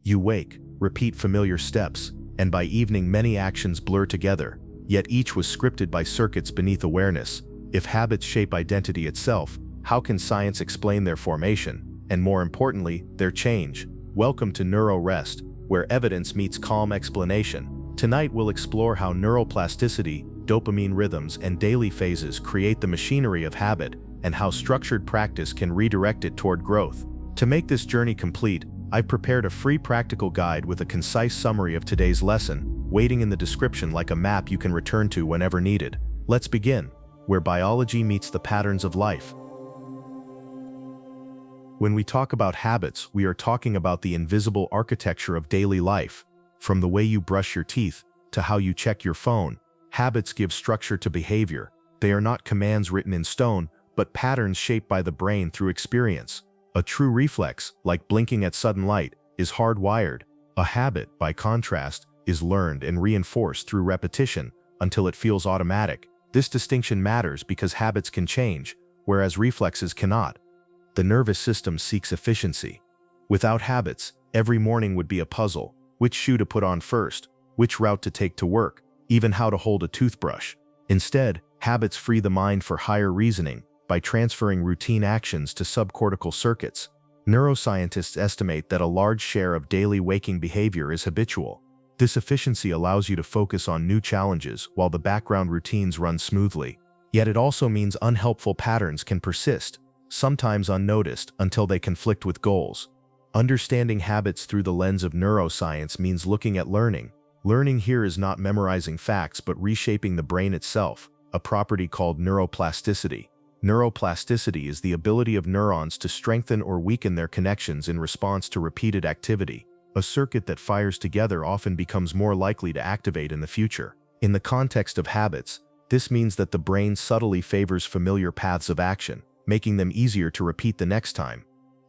You wake, repeat familiar steps, and by evening many actions blur together, yet each was scripted by circuits beneath awareness. If habits shape identity itself, how can science explain their formation, and more importantly, their change? Welcome to Neuro Rest, where evidence meets calm explanation. Tonight we'll explore how neuroplasticity, dopamine rhythms, and daily phases create the machinery of habit, and how structured practice can redirect it toward growth. To make this journey complete, I've prepared a free practical guide with a concise summary of today's lesson, waiting in the description like a map you can return to whenever needed. Let's begin, where biology meets the patterns of life. When we talk about habits, we are talking about the invisible architecture of daily life. From the way you brush your teeth to how you check your phone, habits give structure to behavior. They are not commands written in stone, but patterns shaped by the brain through experience. A true reflex, like blinking at sudden light, is hardwired. A habit, by contrast, is learned and reinforced through repetition until it feels automatic. This distinction matters because habits can change, whereas reflexes cannot. The nervous system seeks efficiency. Without habits, every morning would be a puzzle. Which shoe to put on first, which route to take to work, even how to hold a toothbrush. Instead, habits free the mind for higher reasoning by transferring routine actions to subcortical circuits. Neuroscientists estimate that a large share of daily waking behavior is habitual. This efficiency allows you to focus on new challenges while the background routines run smoothly. Yet it also means unhelpful patterns can persist, sometimes unnoticed, until they conflict with goals. Understanding habits through the lens of neuroscience means looking at learning. Learning here is not memorizing facts but reshaping the brain itself, a property called neuroplasticity. Neuroplasticity is the ability of neurons to strengthen or weaken their connections in response to repeated activity. A circuit that fires together often becomes more likely to activate in the future. In the context of habits, this means that the brain subtly favors familiar paths of action, making them easier to repeat the next time.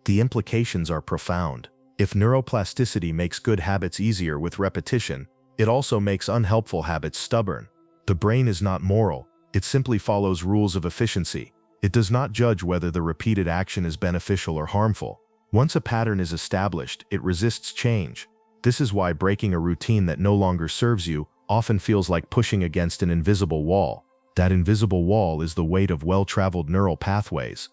The implications are profound. If neuroplasticity makes good habits easier with repetition, it also makes unhelpful habits stubborn. The brain is not moral, it simply follows rules of efficiency. It does not judge whether the repeated action is beneficial or harmful. Once a pattern is established, it resists change. This is why breaking a routine that no longer serves you often feels like pushing against an invisible wall. That invisible wall is the weight of well-traveled neural pathways.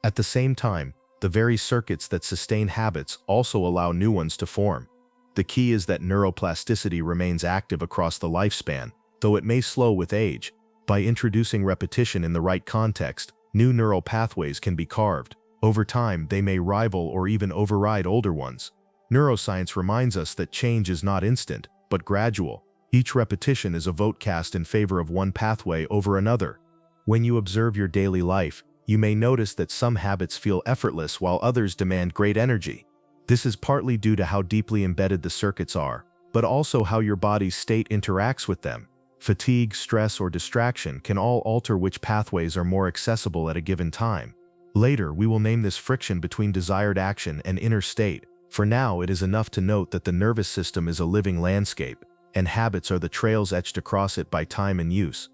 At the same time, the very circuits that sustain habits also allow new ones to form. The key is that neuroplasticity remains active across the lifespan, though it may slow with age. By introducing repetition in the right context, new neural pathways can be carved. Over time, they may rival or even override older ones. Neuroscience reminds us that change is not instant, but gradual. Each repetition is a vote cast in favor of one pathway over another. When you observe your daily life, you may notice that some habits feel effortless while others demand great energy. This is partly due to how deeply embedded the circuits are, but also how your body's state interacts with them. Fatigue, stress, or distraction can all alter which pathways are more accessible at a given time. Later, we will name this friction between desired action and inner state. For now, it is enough to note that the nervous system is a living landscape, and habits are the trails etched across it by time and use.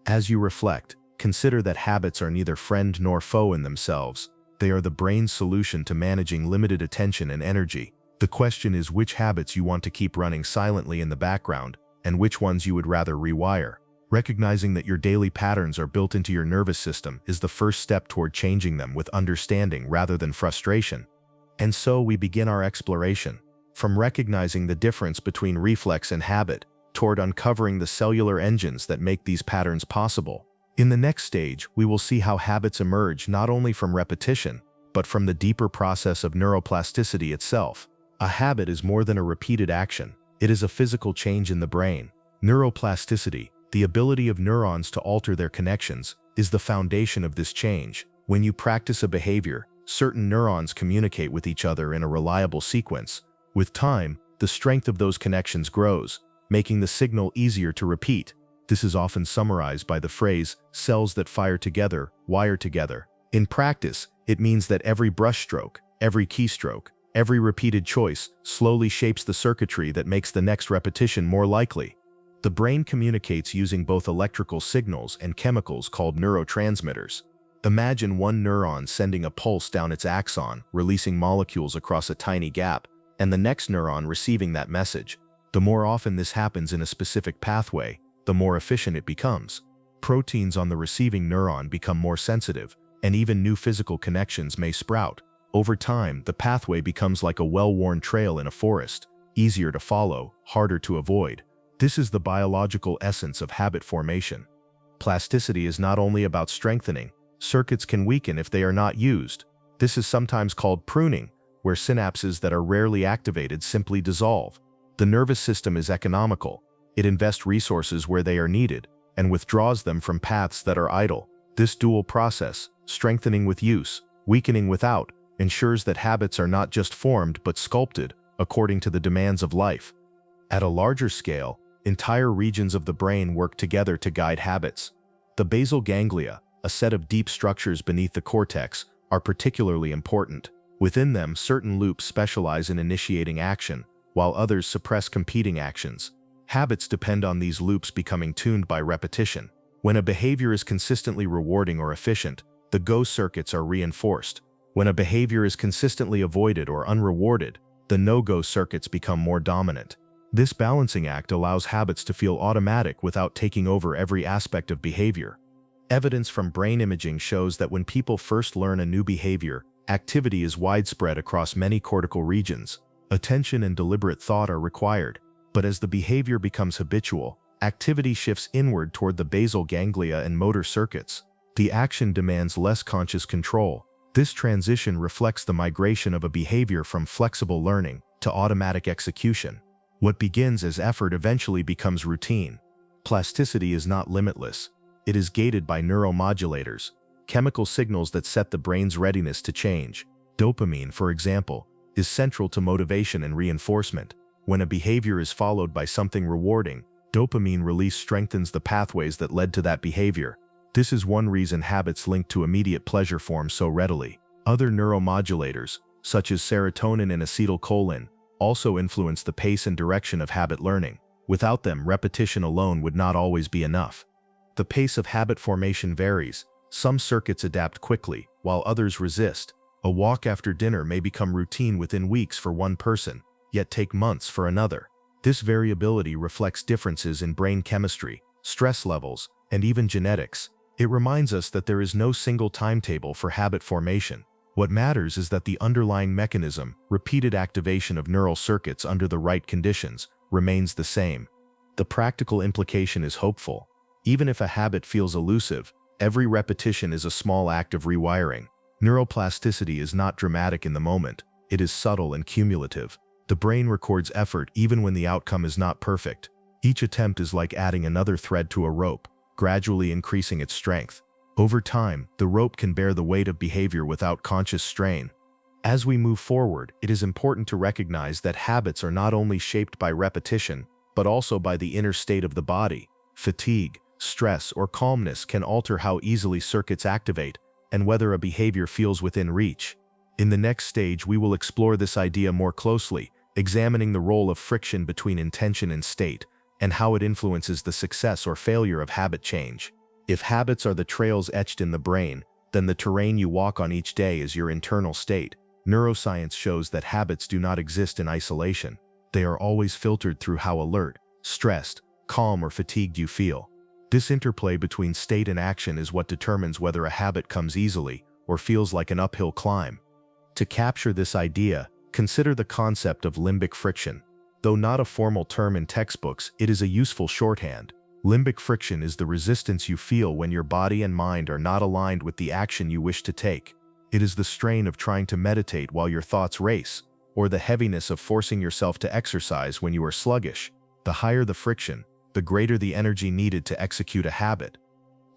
As you reflect, consider that habits are neither friend nor foe in themselves. They are the brain's solution to managing limited attention and energy. The question is which habits you want to keep running silently in the background, and which ones you would rather rewire. Recognizing that your daily patterns are built into your nervous system is the first step toward changing them with understanding rather than frustration. And so we begin our exploration, from recognizing the difference between reflex and habit, toward uncovering the cellular engines that make these patterns possible. In the next stage, we will see how habits emerge not only from repetition, but from the deeper process of neuroplasticity itself. A habit is more than a repeated action. It is a physical change in the brain. Neuroplasticity, the ability of neurons to alter their connections, is the foundation of this change. When you practice a behavior, certain neurons communicate with each other in a reliable sequence. With time, the strength of those connections grows, making the signal easier to repeat. This is often summarized by the phrase, cells that fire together, wire together. In practice, it means that every brushstroke, every keystroke, every repeated choice slowly shapes the circuitry that makes the next repetition more likely. The brain communicates using both electrical signals and chemicals called neurotransmitters. Imagine one neuron sending a pulse down its axon, releasing molecules across a tiny gap. and the next neuron receiving that message. The more often this happens in a specific pathway, the more efficient it becomes. Proteins on the receiving neuron become more sensitive, and even new physical connections may sprout. Over time, the pathway becomes like a well-worn trail in a forest, easier to follow, harder to avoid. This is the biological essence of habit formation. Plasticity is not only about strengthening. Circuits can weaken if they are not used. This is sometimes called pruning, where synapses that are rarely activated simply dissolve. The nervous system is economical. It invests resources where they are needed and withdraws them from paths that are idle. This dual process, strengthening with use, weakening without, ensures that habits are not just formed but sculpted according to the demands of life. At a larger scale, entire regions of the brain work together to guide habits. The basal ganglia, a set of deep structures beneath the cortex, are particularly important. Within them, certain loops specialize in initiating action, while others suppress competing actions. Habits depend on these loops becoming tuned by repetition. When a behavior is consistently rewarding or efficient, the go circuits are reinforced. When a behavior is consistently avoided or unrewarded, the no-go circuits become more dominant. This balancing act allows habits to feel automatic without taking over every aspect of behavior. Evidence from brain imaging shows that when people first learn a new behavior, activity is widespread across many cortical regions. Attention and deliberate thought are required, but as the behavior becomes habitual, activity shifts inward toward the basal ganglia and motor circuits. The action demands less conscious control. This transition reflects the migration of a behavior from flexible learning to automatic execution. What begins as effort eventually becomes routine. Plasticity is not limitless. It is gated by neuromodulators, chemical signals that set the brain's readiness to change. Dopamine, for example, is central to motivation and reinforcement. When a behavior is followed by something rewarding, dopamine release strengthens the pathways that led to that behavior. This is one reason habits linked to immediate pleasure form so readily. Other neuromodulators, such as serotonin and acetylcholine, also influence the pace and direction of habit learning. Without them, repetition alone would not always be enough. The pace of habit formation varies. Some circuits adapt quickly, while others resist. A walk after dinner may become routine within weeks for one person, yet take months for another. This variability reflects differences in brain chemistry, stress levels, and even genetics. It reminds us that there is no single timetable for habit formation. What matters is that the underlying mechanism, repeated activation of neural circuits under the right conditions, remains the same. The practical implication is hopeful. Even if a habit feels elusive, every repetition is a small act of rewiring. Neuroplasticity is not dramatic in the moment. It is subtle and cumulative. The brain records effort even when the outcome is not perfect. Each attempt is like adding another thread to a rope, gradually increasing its strength. Over time, the rope can bear the weight of behavior without conscious strain. As we move forward, it is important to recognize that habits are not only shaped by repetition, but also by the inner state of the body. Fatigue, stress, or calmness can alter how easily circuits activate and whether a behavior feels within reach. In the next stage, we will explore this idea more closely, examining the role of friction between intention and state, and how it influences the success or failure of habit change. If habits are the trails etched in the brain, then the terrain you walk on each day is your internal state. Neuroscience shows that habits do not exist in isolation. They are always filtered through how alert, stressed, calm, or fatigued you feel. This interplay between state and action is what determines whether a habit comes easily or feels like an uphill climb. To capture this idea, consider the concept of limbic friction. Though not a formal term in textbooks, it is a useful shorthand. Limbic friction is the resistance you feel when your body and mind are not aligned with the action you wish to take. It is the strain of trying to meditate while your thoughts race, or the heaviness of forcing yourself to exercise when you are sluggish. The higher the friction, the greater the energy needed to execute a habit.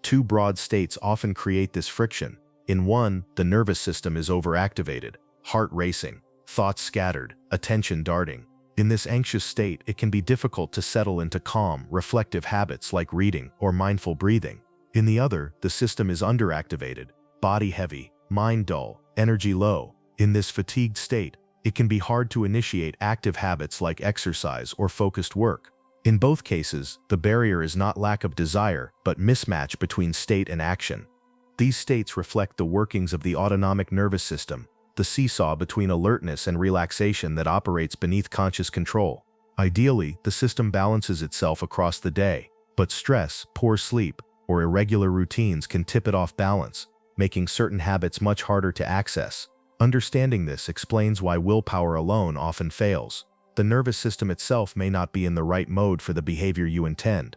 Two broad states often create this friction. In one, the nervous system is overactivated, heart racing, thoughts scattered, attention darting. In this anxious state, it can be difficult to settle into calm, reflective habits like reading or mindful breathing. In the other, the system is underactivated, body heavy, mind dull, energy low. In this fatigued state, it can be hard to initiate active habits like exercise or focused work. In both cases, the barrier is not lack of desire, but mismatch between state and action. These states reflect the workings of the autonomic nervous system, the seesaw between alertness and relaxation that operates beneath conscious control. Ideally, the system balances itself across the day, but stress, poor sleep, or irregular routines can tip it off balance, making certain habits much harder to access. Understanding this explains why willpower alone often fails. The nervous system itself may not be in the right mode for the behavior you intend.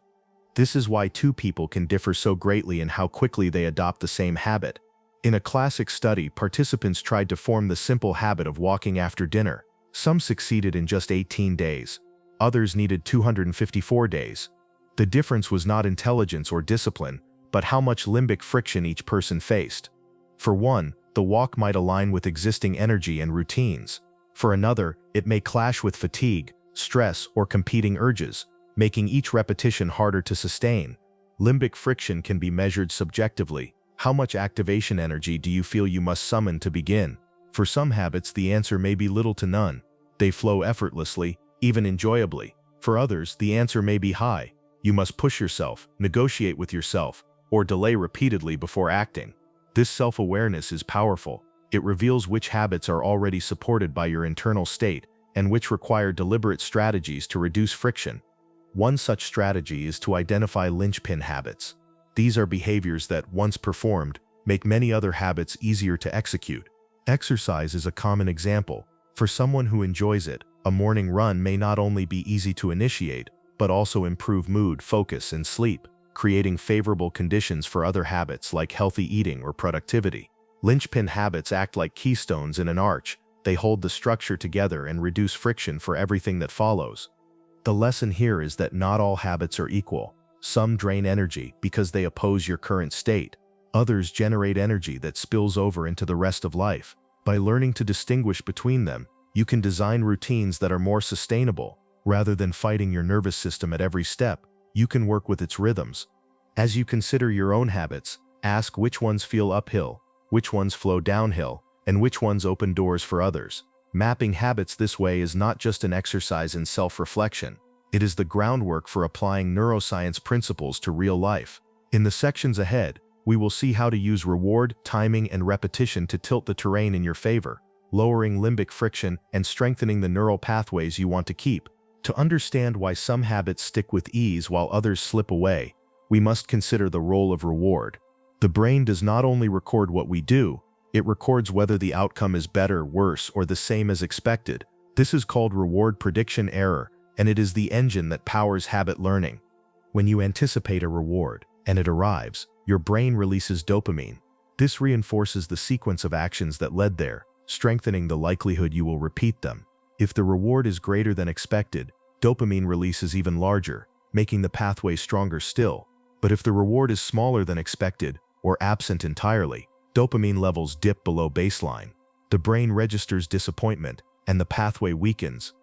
This is why two people can differ so greatly in how quickly they adopt the same habit. In a classic study, participants tried to form the simple habit of walking after dinner. Some succeeded in just 18 days. Others needed 254 days. The difference was not intelligence or discipline, but how much limbic friction each person faced. For one, the walk might align with existing energy and routines. For another, it may clash with fatigue, stress, or competing urges, making each repetition harder to sustain. Limbic friction can be measured subjectively. How much activation energy do you feel you must summon to begin? For some habits, the answer may be little to none. They flow effortlessly, even enjoyably. For others, the answer may be high. You must push yourself, negotiate with yourself, or delay repeatedly before acting. This self-awareness is powerful. It reveals which habits are already supported by your internal state and which require deliberate strategies to reduce friction. One such strategy is to identify linchpin habits. These are behaviors that, once performed, make many other habits easier to execute. Exercise is a common example. For someone who enjoys it, a morning run may not only be easy to initiate, but also improve mood, focus, and sleep, creating favorable conditions for other habits like healthy eating or productivity. Linchpin habits act like keystones in an arch. They hold the structure together and reduce friction for everything that follows. The lesson here is that not all habits are equal. Some drain energy because they oppose your current state. Others generate energy that spills over into the rest of life. By learning to distinguish between them, you can design routines that are more sustainable. Rather than fighting your nervous system at every step, you can work with its rhythms. As you consider your own habits, ask which ones feel uphill, which ones flow downhill, and which ones open doors for others. Mapping habits this way is not just an exercise in self-reflection. It is the groundwork for applying neuroscience principles to real life. In the sections ahead, we will see how to use reward, timing, and repetition to tilt the terrain in your favor, lowering limbic friction and strengthening the neural pathways you want to keep. To understand why some habits stick with ease while others slip away, we must consider the role of reward. The brain does not only record what we do, it records whether the outcome is better, worse, or the same as expected. This is called reward prediction error, and it is the engine that powers habit learning. When you anticipate a reward, and it arrives, your brain releases dopamine. This reinforces the sequence of actions that led there, strengthening the likelihood you will repeat them. If the reward is greater than expected, dopamine release is even larger, making the pathway stronger still. But if the reward is smaller than expected, or absent entirely, dopamine levels dip below baseline. The brain registers disappointment, and the pathway weakens.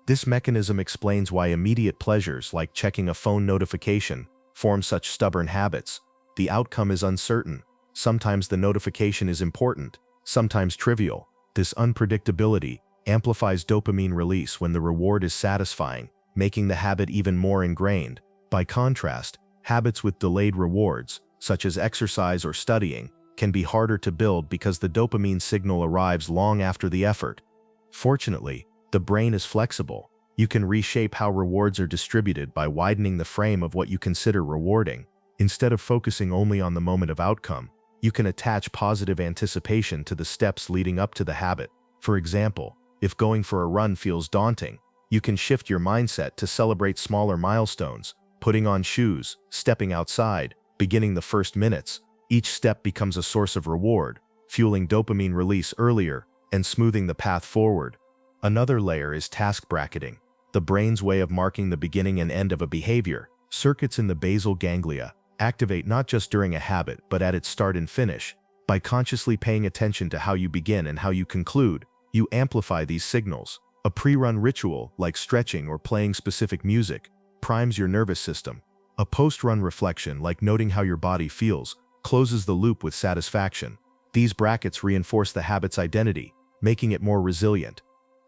This mechanism explains why immediate pleasures, like checking a phone notification, form such stubborn habits. The outcome is uncertain. Sometimes the notification is important, sometimes trivial. This unpredictability amplifies dopamine release when the reward is satisfying, making the habit even more ingrained. By contrast, habits with delayed rewards, such as exercise or studying, can be harder to build because the dopamine signal arrives long after the effort. Fortunately, the brain is flexible. You can reshape how rewards are distributed by widening the frame of what you consider rewarding. Instead of focusing only on the moment of outcome, you can attach positive anticipation to the steps leading up to the habit. For example, if going for a run feels daunting, you can shift your mindset to celebrate smaller milestones, putting on shoes, stepping outside, beginning the first minutes. Each step becomes a source of reward, fueling dopamine release earlier and smoothing the path forward. Another layer is task bracketing, the brain's way of marking the beginning and end of a behavior. Circuits in the basal ganglia activate not just during a habit but at its start and finish. By consciously paying attention to how you begin and how you conclude, you amplify these signals. A pre-run ritual, like stretching or playing specific music, primes your nervous system. A post-run reflection, like noting how your body feels, closes the loop with satisfaction. These brackets reinforce the habit's identity, making it more resilient.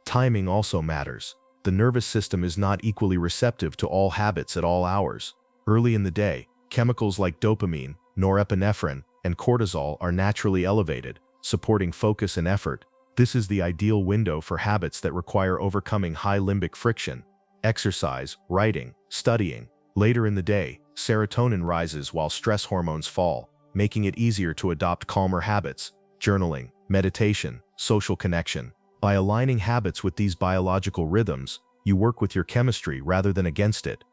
Timing also matters. The nervous system is not equally receptive to all habits at all hours. Early in the day, chemicals like dopamine, norepinephrine, and cortisol are naturally elevated, supporting focus and effort. This is the ideal window for habits that require overcoming high limbic friction: exercise, writing, studying. Later in the day, serotonin rises while stress hormones fall, making it easier to adopt calmer habits: journaling, meditation, social connection. By aligning habits with these biological rhythms, you work with your chemistry rather than against it.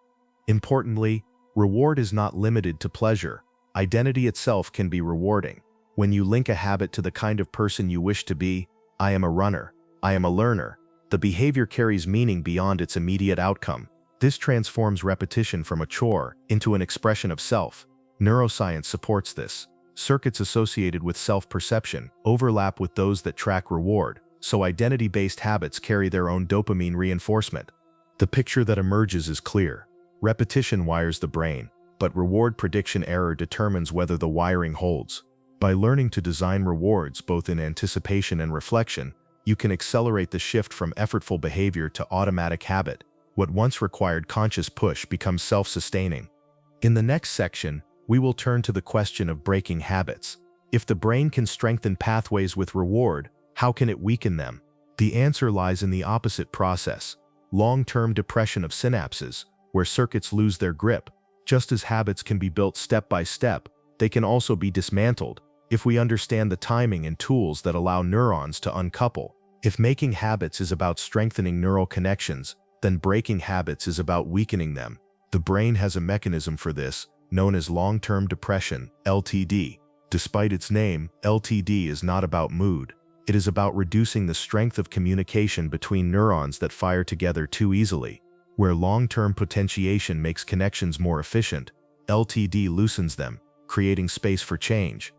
Importantly, reward is not limited to pleasure. Identity itself can be rewarding. When you link a habit to the kind of person you wish to be: I am a runner, I am a learner, the behavior carries meaning beyond its immediate outcome. This transforms repetition from a chore into an expression of self. Neuroscience supports this. Circuits associated with self-perception overlap with those that track reward, so identity-based habits carry their own dopamine reinforcement. The picture that emerges is clear. Repetition wires the brain, but reward prediction error determines whether the wiring holds. By learning to design rewards both in anticipation and reflection, you can accelerate the shift from effortful behavior to automatic habit. What once required conscious push becomes self-sustaining. In the next section, we will turn to the question of breaking habits. If the brain can strengthen pathways with reward, how can it weaken them? The answer lies in the opposite process: long-term depression of synapses, where circuits lose their grip. Just as habits can be built step by step, they can also be dismantled if we understand the timing and tools that allow neurons to uncouple. If making habits is about strengthening neural connections, then breaking habits is about weakening them. The brain has a mechanism for this, known as long-term depression, LTD. Despite its name, LTD is not about mood. It is about reducing the strength of communication between neurons that fire together too easily. Where long-term potentiation makes connections more efficient, LTD loosens them, creating space for change.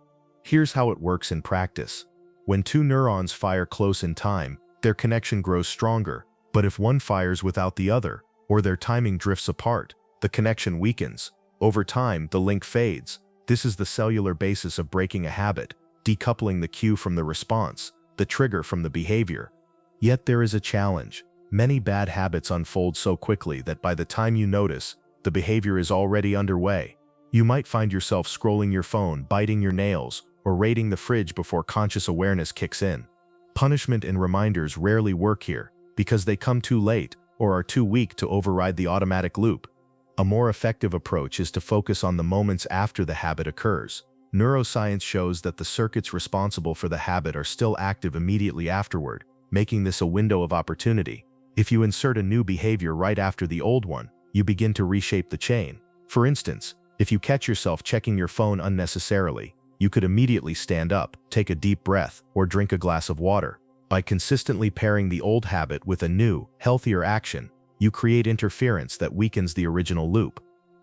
Here's how it works in practice. When two neurons fire close in time, their connection grows stronger. But if one fires without the other, or their timing drifts apart, the connection weakens. Over time, the link fades. This is the cellular basis of breaking a habit, decoupling the cue from the response, the trigger from the behavior. Yet there is a challenge. Many bad habits unfold so quickly that by the time you notice, the behavior is already underway. You might find yourself scrolling your phone, biting your nails, or raiding the fridge before conscious awareness kicks in. Punishment and reminders rarely work here, because they come too late or are too weak to override the automatic loop. A more effective approach is to focus on the moments after the habit occurs. Neuroscience shows that the circuits responsible for the habit are still active immediately afterward, making this a window of opportunity. If you insert a new behavior right after the old one, you begin to reshape the chain. For instance, if you catch yourself checking your phone unnecessarily, you could immediately stand up, take a deep breath, or drink a glass of water. By consistently pairing the old habit with a new, healthier action, you create interference that weakens the original loop.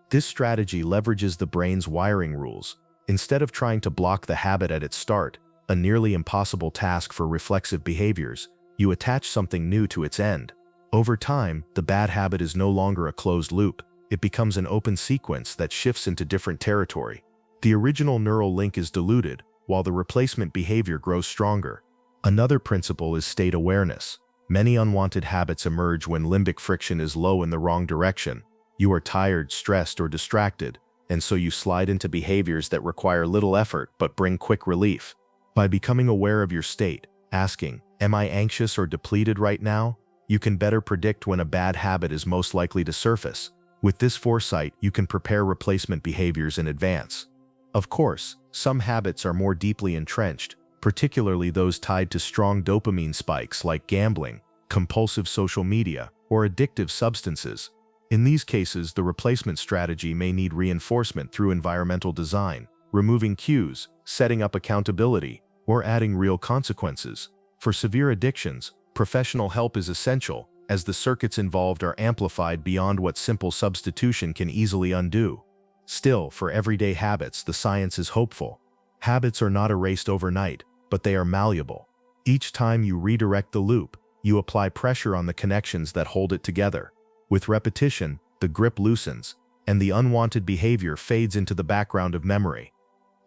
This strategy leverages the brain's wiring rules. Instead of trying to block the habit at its start, a nearly impossible task for reflexive behaviors, you attach something new to its end. Over time, the bad habit is no longer a closed loop. It becomes an open sequence that shifts into different territory. The original neural link is diluted, while the replacement behavior grows stronger. Another principle is state awareness. Many unwanted habits emerge when limbic friction is low in the wrong direction. You are tired, stressed, or distracted, and so you slide into behaviors that require little effort but bring quick relief. By becoming aware of your state, asking, "Am I anxious or depleted right now?" you can better predict when a bad habit is most likely to surface. With this foresight, you can prepare replacement behaviors in advance. Of course, some habits are more deeply entrenched, particularly those tied to strong dopamine spikes like gambling, compulsive social media, or addictive substances. In these cases, the replacement strategy may need reinforcement through environmental design, removing cues, setting up accountability, or adding real consequences. For severe addictions, professional help is essential, as the circuits involved are amplified beyond what simple substitution can easily undo. Still, for everyday habits, the science is hopeful. Habits are not erased overnight, but they are malleable. Each time you redirect the loop, you apply pressure on the connections that hold it together. With repetition, the grip loosens, and the unwanted behavior fades into the background of memory.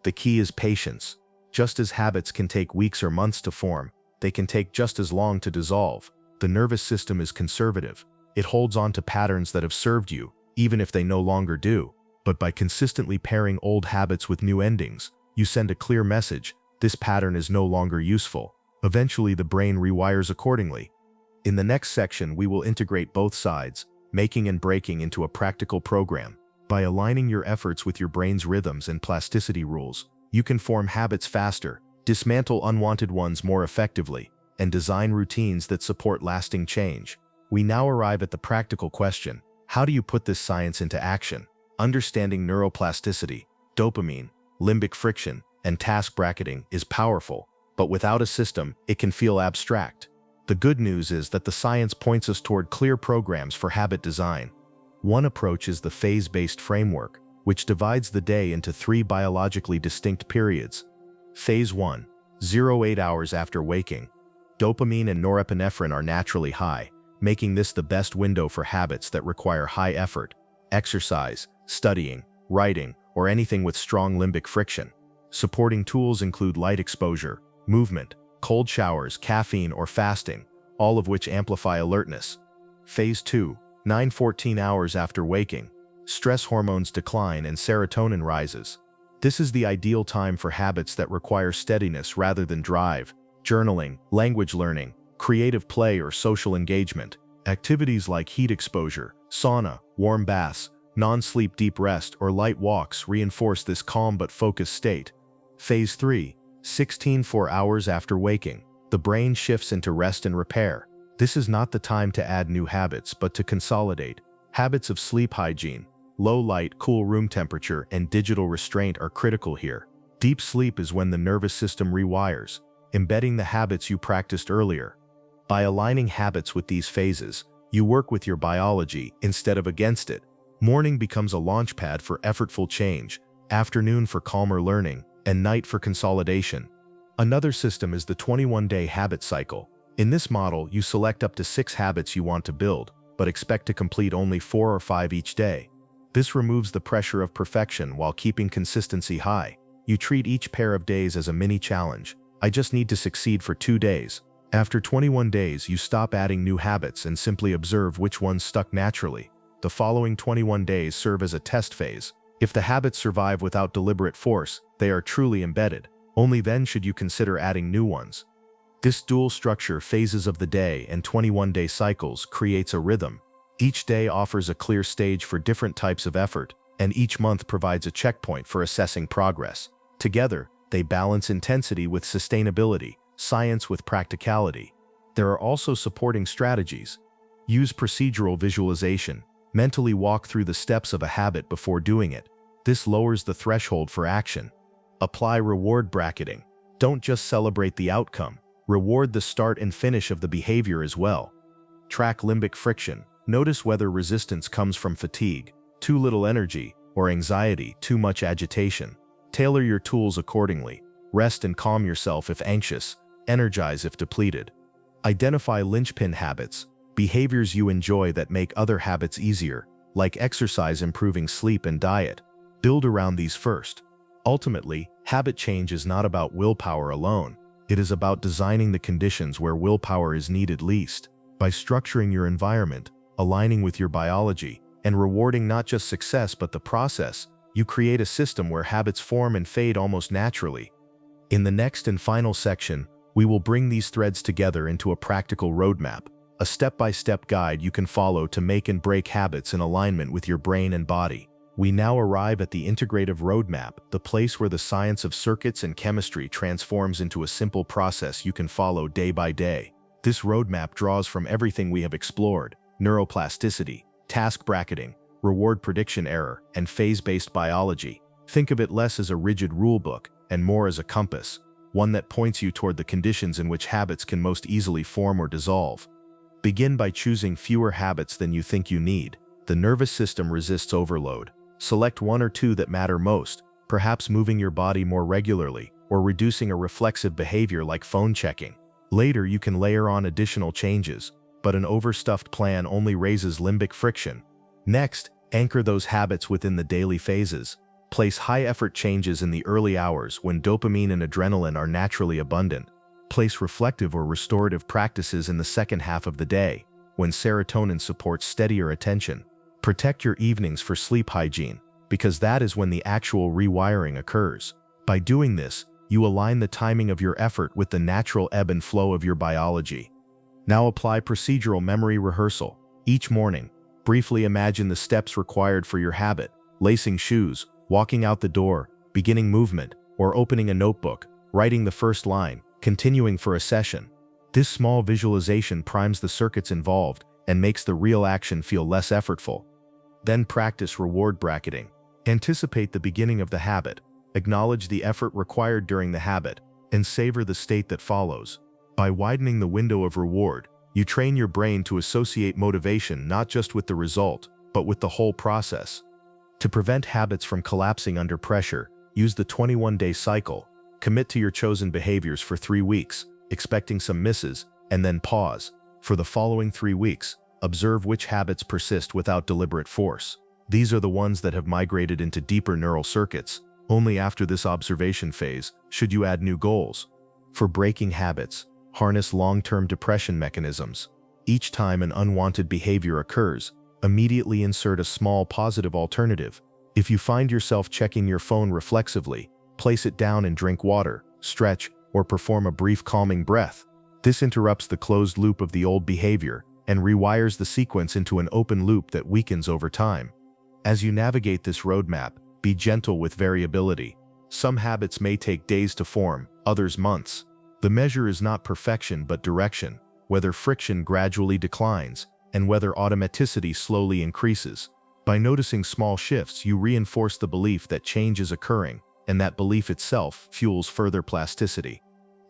The key is patience. Just as habits can take weeks or months to form, they can take just as long to dissolve. The nervous system is conservative. It holds on to patterns that have served you, even if they no longer do. But by consistently pairing old habits with new endings, you send a clear message: this pattern is no longer useful. Eventually, the brain rewires accordingly. In the next section, we will integrate both sides, making and breaking into a practical program. By aligning your efforts with your brain's rhythms and plasticity rules, you can form habits faster, dismantle unwanted ones more effectively, and design routines that support lasting change. We now arrive at the practical question: how do you put this science into action? Understanding neuroplasticity, dopamine, limbic friction, and task bracketing is powerful, but without a system, it can feel abstract. The good news is that the science points us toward clear programs for habit design. One approach is the phase-based framework, which divides the day into 3 biologically distinct periods. Phase 1, 0-8 hours after waking. Dopamine and norepinephrine are naturally high, making this the best window for habits that require high effort: exercise, studying, writing, or anything with strong limbic friction. Supporting tools include light exposure, movement, cold showers, caffeine, or fasting, all of which amplify alertness. Phase 2, 9-14 hours after waking. Stress hormones decline and serotonin rises. This is the ideal time for habits that require steadiness rather than drive: journaling, language learning, creative play, or social engagement. Activities like heat exposure, sauna, warm baths, non-sleep deep rest, or light walks reinforce this calm but focused state. Phase 3, 16-4 hours after waking. The brain shifts into rest and repair. This is not the time to add new habits, but to consolidate. Habits of sleep hygiene, low light, cool room temperature, and digital restraint are critical here. Deep sleep is when the nervous system rewires, embedding the habits you practiced earlier. By aligning habits with these phases, you work with your biology instead of against it. Morning becomes a launchpad for effortful change, afternoon for calmer learning, and night for consolidation. Another system is the 21-day habit cycle. In this model, you select up to 6 habits you want to build, but expect to complete only 4 or 5 each day. This removes the pressure of perfection while keeping consistency high. You treat each pair of days as a mini challenge. I just need to succeed for 2 days. After 21 days, you stop adding new habits and simply observe which ones stuck naturally. The following 21 days serve as a test phase. If the habits survive without deliberate force, they are truly embedded. Only then should you consider adding new ones. This dual structure, phases of the day and 21-day cycles, creates a rhythm. Each day offers a clear stage for different types of effort, and each month provides a checkpoint for assessing progress. Together, they balance intensity with sustainability, science with practicality. There are also supporting strategies. Use procedural visualization. Mentally walk through the steps of a habit before doing it. This lowers the threshold for action. Apply reward bracketing. Don't just celebrate the outcome. Reward the start and finish of the behavior as well. Track limbic friction. Notice whether resistance comes from fatigue, too little energy, or anxiety, too much agitation. Tailor your tools accordingly. Rest and calm yourself if anxious. Energize if depleted. Identify linchpin habits, behaviors you enjoy that make other habits easier, like exercise improving sleep and diet. Build around these first. Ultimately, habit change is not about willpower alone. It is about designing the conditions where willpower is needed least. By structuring your environment, aligning with your biology, and rewarding not just success but the process, you create a system where habits form and fade almost naturally. In the next and final section, we will bring these threads together into a practical roadmap, a step-by-step guide you can follow to make and break habits in alignment with your brain and body. We now arrive at the integrative roadmap, the place where the science of circuits and chemistry transforms into a simple process you can follow day by day. This roadmap draws from everything we have explored: neuroplasticity, task bracketing, reward prediction error, and phase-based biology. Think of it less as a rigid rulebook and more as a compass, one that points you toward the conditions in which habits can most easily form or dissolve. Begin by choosing fewer habits than you think you need. The nervous system resists overload. Select 1 or 2 that matter most, perhaps moving your body more regularly or reducing a reflexive behavior like phone checking. Later, you can layer on additional changes, but an overstuffed plan only raises limbic friction. Next, anchor those habits within the daily phases. Place high-effort changes in the early hours when dopamine and adrenaline are naturally abundant. Place reflective or restorative practices in the second half of the day, when serotonin supports steadier attention. Protect your evenings for sleep hygiene, because that is when the actual rewiring occurs. By doing this, you align the timing of your effort with the natural ebb and flow of your biology. Now apply procedural memory rehearsal. Each morning, briefly imagine the steps required for your habit: lacing shoes, walking out the door, beginning movement, or opening a notebook, writing the first line, continuing for a session. This small visualization primes the circuits involved and makes the real action feel less effortful. Then practice reward bracketing. Anticipate the beginning of the habit, acknowledge the effort required during the habit, and savor the state that follows. By widening the window of reward, you train your brain to associate motivation not just with the result, but with the whole process. To prevent habits from collapsing under pressure, use the 21-day cycle. Commit to your chosen behaviors for 3 weeks, expecting some misses, and then pause. For the following 3 weeks, observe which habits persist without deliberate force. These are the ones that have migrated into deeper neural circuits. Only after this observation phase should you add new goals. For breaking habits, harness long-term depression mechanisms. Each time an unwanted behavior occurs, immediately insert a small positive alternative. If you find yourself checking your phone reflexively, place it down and drink water, stretch, or perform a brief calming breath. This interrupts the closed loop of the old behavior and rewires the sequence into an open loop that weakens over time. As you navigate this roadmap, be gentle with variability. Some habits may take days to form, others months. The measure is not perfection but direction, whether friction gradually declines, and whether automaticity slowly increases. By noticing small shifts, you reinforce the belief that change is occurring, and that belief itself fuels further plasticity.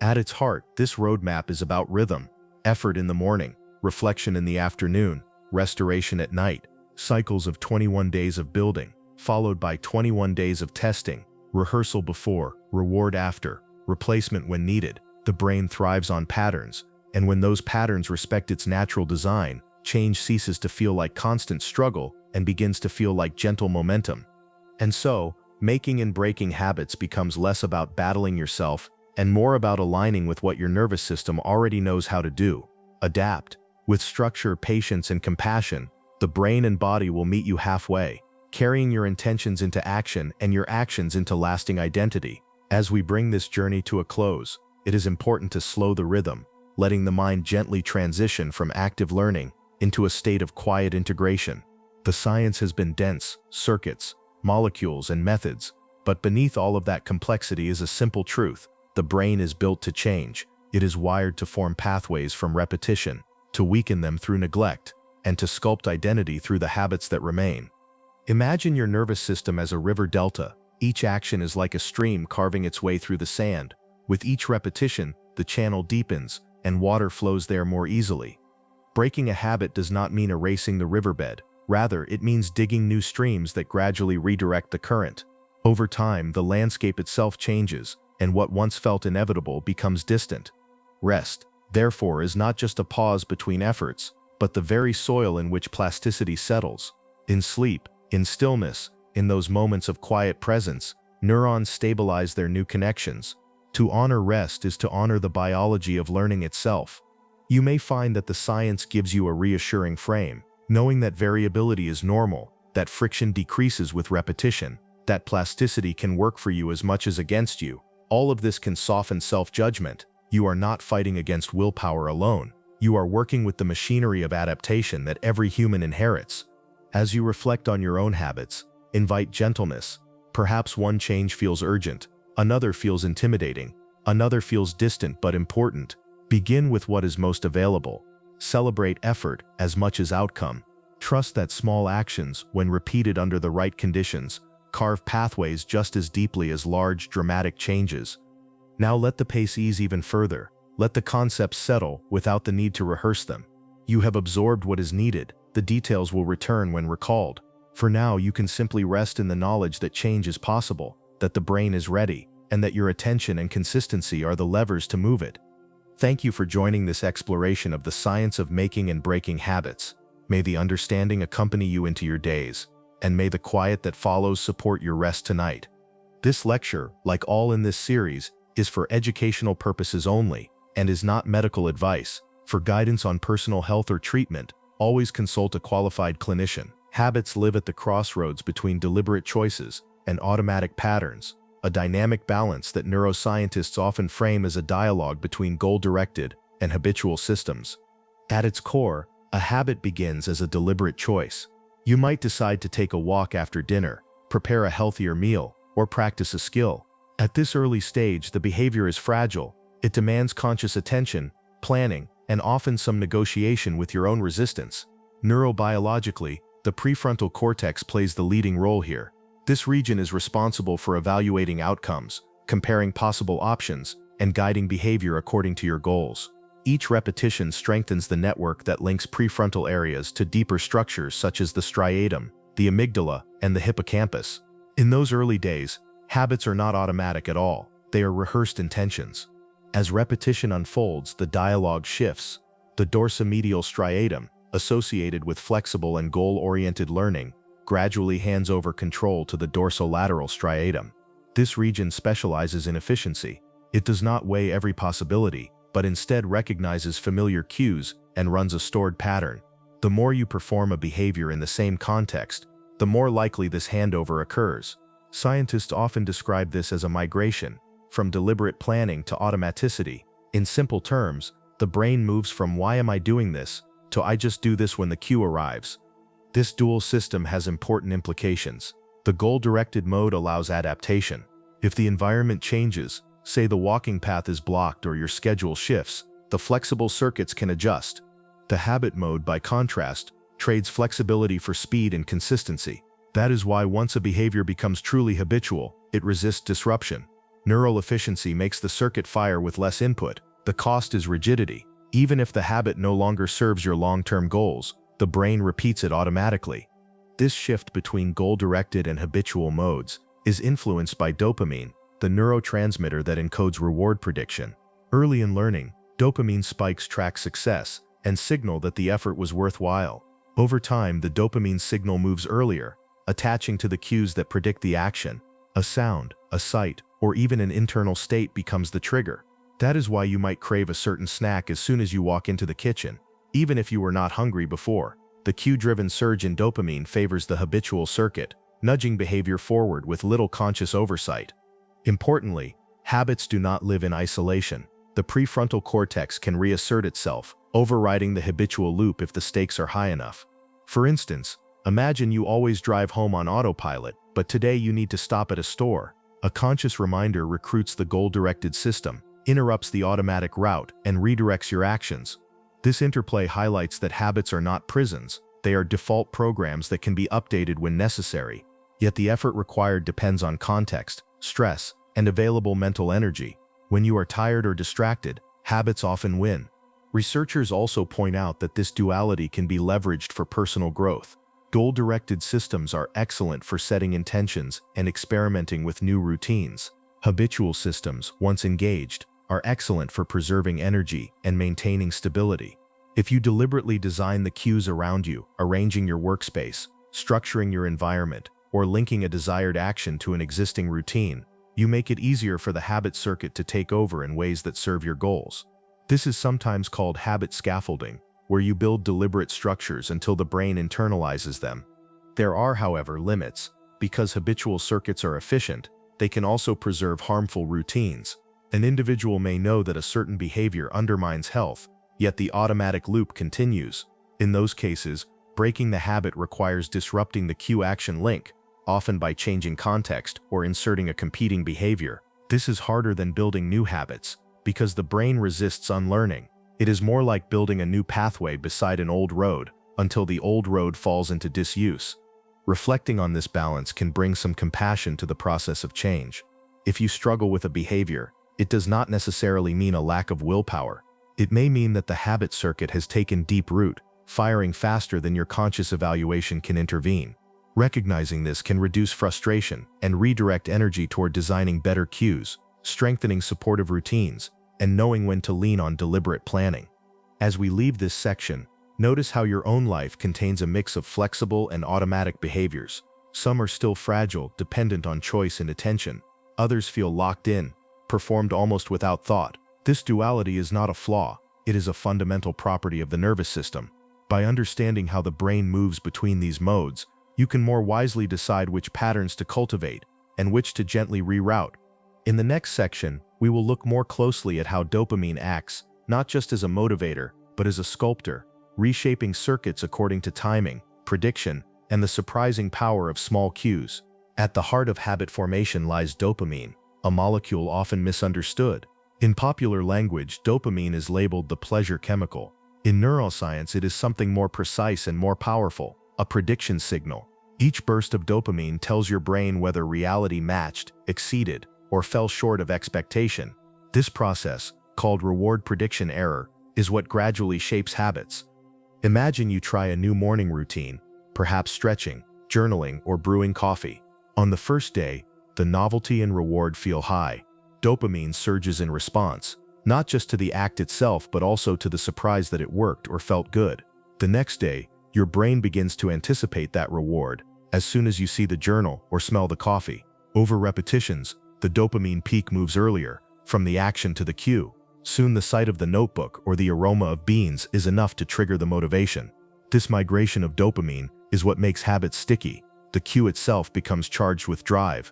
At its heart, this roadmap is about rhythm: effort in the morning, reflection in the afternoon, restoration at night, cycles of 21 days of building, followed by 21 days of testing, rehearsal before, reward after, replacement when needed. The brain thrives on patterns, and when those patterns respect its natural design, change ceases to feel like constant struggle and begins to feel like gentle momentum. And so, making and breaking habits becomes less about battling yourself and more about aligning with what your nervous system already knows how to do: adapt. With structure, patience, and compassion, the brain and body will meet you halfway, carrying your intentions into action and your actions into lasting identity. As we bring this journey to a close, it is important to slow the rhythm, letting the mind gently transition from active learning into a state of quiet integration. The science has been dense: circuits, molecules, and methods, but beneath all of that complexity is a simple truth: the brain is built to change. It is wired to form pathways from repetition, to weaken them through neglect, and to sculpt identity through the habits that remain. Imagine your nervous system as a river delta. Each action is like a stream carving its way through the sand. With each repetition, the channel deepens, and water flows there more easily. Breaking a habit does not mean erasing the riverbed. Rather, it means digging new streams that gradually redirect the current. Over time, the landscape itself changes, and what once felt inevitable becomes distant. Rest, therefore, is not just a pause between efforts, but the very soil in which plasticity settles. In sleep, in stillness, in those moments of quiet presence, neurons stabilize their new connections. To honor rest is to honor the biology of learning itself. You may find that the science gives you a reassuring frame, knowing that variability is normal, that friction decreases with repetition, that plasticity can work for you as much as against you. All of this can soften self-judgment. You are not fighting against willpower alone. You are working with the machinery of adaptation that every human inherits. As you reflect on your own habits, invite gentleness. Perhaps one change feels urgent, another feels intimidating, another feels distant but important. Begin with what is most available. Celebrate effort as much as outcome. Trust that small actions, when repeated under the right conditions, carve pathways just as deeply as large, dramatic changes. Now let the pace ease even further. Let the concepts settle without the need to rehearse them. You have absorbed what is needed. The details will return when recalled. For now, you can simply rest in the knowledge that change is possible, that the brain is ready, and that your attention and consistency are the levers to move it. Thank you for joining this exploration of the science of making and breaking habits. May the understanding accompany you into your days, and may the quiet that follows support your rest tonight. This lecture, like all in this series, is for educational purposes only, and is not medical advice. For guidance on personal health or treatment, always consult a qualified clinician. Habits live at the crossroads between deliberate choices and automatic patterns. a dynamic balance that neuroscientists often frame as a dialogue between goal-directed and habitual systems. At its core, a habit begins as a deliberate choice. You might decide to take a walk after dinner, prepare a healthier meal, or practice a skill. At this early stage, the behavior is fragile. It demands conscious attention, planning, and often some negotiation with your own resistance. Neurobiologically, the prefrontal cortex plays the leading role here. This region is responsible for evaluating outcomes, comparing possible options, and guiding behavior according to your goals. Each repetition strengthens the network that links prefrontal areas to deeper structures such as the striatum, the amygdala, and the hippocampus. In those early days, habits are not automatic at all. They are rehearsed intentions. As repetition unfolds, the dialogue shifts. The dorsomedial striatum, associated with flexible and goal-oriented learning, gradually hands over control to the dorsolateral striatum. This region specializes in efficiency. It does not weigh every possibility, but instead recognizes familiar cues and runs a stored pattern. The more you perform a behavior in the same context, the more likely this handover occurs. Scientists often describe this as a migration, from deliberate planning to automaticity. In simple terms, the brain moves from "why am I doing this?" to "I just do this when the cue arrives." This dual system has important implications. The goal-directed mode allows adaptation. If the environment changes, say the walking path is blocked or your schedule shifts, the flexible circuits can adjust. The habit mode, by contrast, trades flexibility for speed and consistency. That is why once a behavior becomes truly habitual, it resists disruption. Neural efficiency makes the circuit fire with less input. The cost is rigidity. Even if the habit no longer serves your long-term goals, the brain repeats it automatically. This shift between goal-directed and habitual modes is influenced by dopamine, the neurotransmitter that encodes reward prediction. Early in learning, dopamine spikes track success and signal that the effort was worthwhile. Over time, the dopamine signal moves earlier, attaching to the cues that predict the action. A sound, a sight, or even an internal state becomes the trigger. That is why you might crave a certain snack as soon as you walk into the kitchen, even if you were not hungry before. The cue-driven surge in dopamine favors the habitual circuit, nudging behavior forward with little conscious oversight. Importantly, habits do not live in isolation. The prefrontal cortex can reassert itself, overriding the habitual loop if the stakes are high enough. For instance, imagine you always drive home on autopilot, but today you need to stop at a store. A conscious reminder recruits the goal-directed system, interrupts the automatic route, and redirects your actions. This interplay highlights that habits are not prisons. They are default programs that can be updated when necessary. Yet the effort required depends on context, stress, and available mental energy. When you are tired or distracted, habits often win. Researchers also point out that this duality can be leveraged for personal growth. Goal-directed systems are excellent for setting intentions and experimenting with new routines. Habitual systems, once engaged, are excellent for preserving energy and maintaining stability. If you deliberately design the cues around you, arranging your workspace, structuring your environment, or linking a desired action to an existing routine, you make it easier for the habit circuit to take over in ways that serve your goals. This is sometimes called habit scaffolding, where you build deliberate structures until the brain internalizes them. There are, however, limits. Because habitual circuits are efficient, they can also preserve harmful routines. An individual may know that a certain behavior undermines health, yet the automatic loop continues. In those cases, breaking the habit requires disrupting the cue-action link, often by changing context or inserting a competing behavior. This is harder than building new habits, because the brain resists unlearning. It is more like building a new pathway beside an old road, until the old road falls into disuse. Reflecting on this balance can bring some compassion to the process of change. If you struggle with a behavior, it does not necessarily mean a lack of willpower. It may mean that the habit circuit has taken deep root, firing faster than your conscious evaluation can intervene. Recognizing this can reduce frustration and redirect energy toward designing better cues, strengthening supportive routines, and knowing when to lean on deliberate planning. As we leave this section, notice how your own life contains a mix of flexible and automatic behaviors. Some are still fragile, dependent on choice and attention. Others feel locked in, performed almost without thought. This duality is not a flaw, it is a fundamental property of the nervous system. By understanding how the brain moves between these modes, you can more wisely decide which patterns to cultivate and which to gently reroute, In the next section, we will look more closely at how dopamine acts, not just as a motivator, but as a sculptor, reshaping circuits according to timing, prediction, and the surprising power of small cues. At the heart of habit formation lies dopamine, a molecule often misunderstood. In popular language, dopamine is labeled the pleasure chemical. In neuroscience, it is something more precise and more powerful, a prediction signal. Each burst of dopamine tells your brain whether reality matched, exceeded, or fell short of expectation. This process, called reward prediction error, is what gradually shapes habits. Imagine you try a new morning routine, perhaps stretching, journaling, or brewing coffee. On the first day, the novelty and reward feel high. Dopamine surges in response, not just to the act itself but also to the surprise that it worked or felt good. The next day, your brain begins to anticipate that reward as soon as you see the journal or smell the coffee. Over repetitions, the dopamine peak moves earlier, from the action to the cue. Soon the sight of the notebook or the aroma of beans is enough to trigger the motivation. This migration of dopamine is what makes habits sticky. The cue itself becomes charged with drive.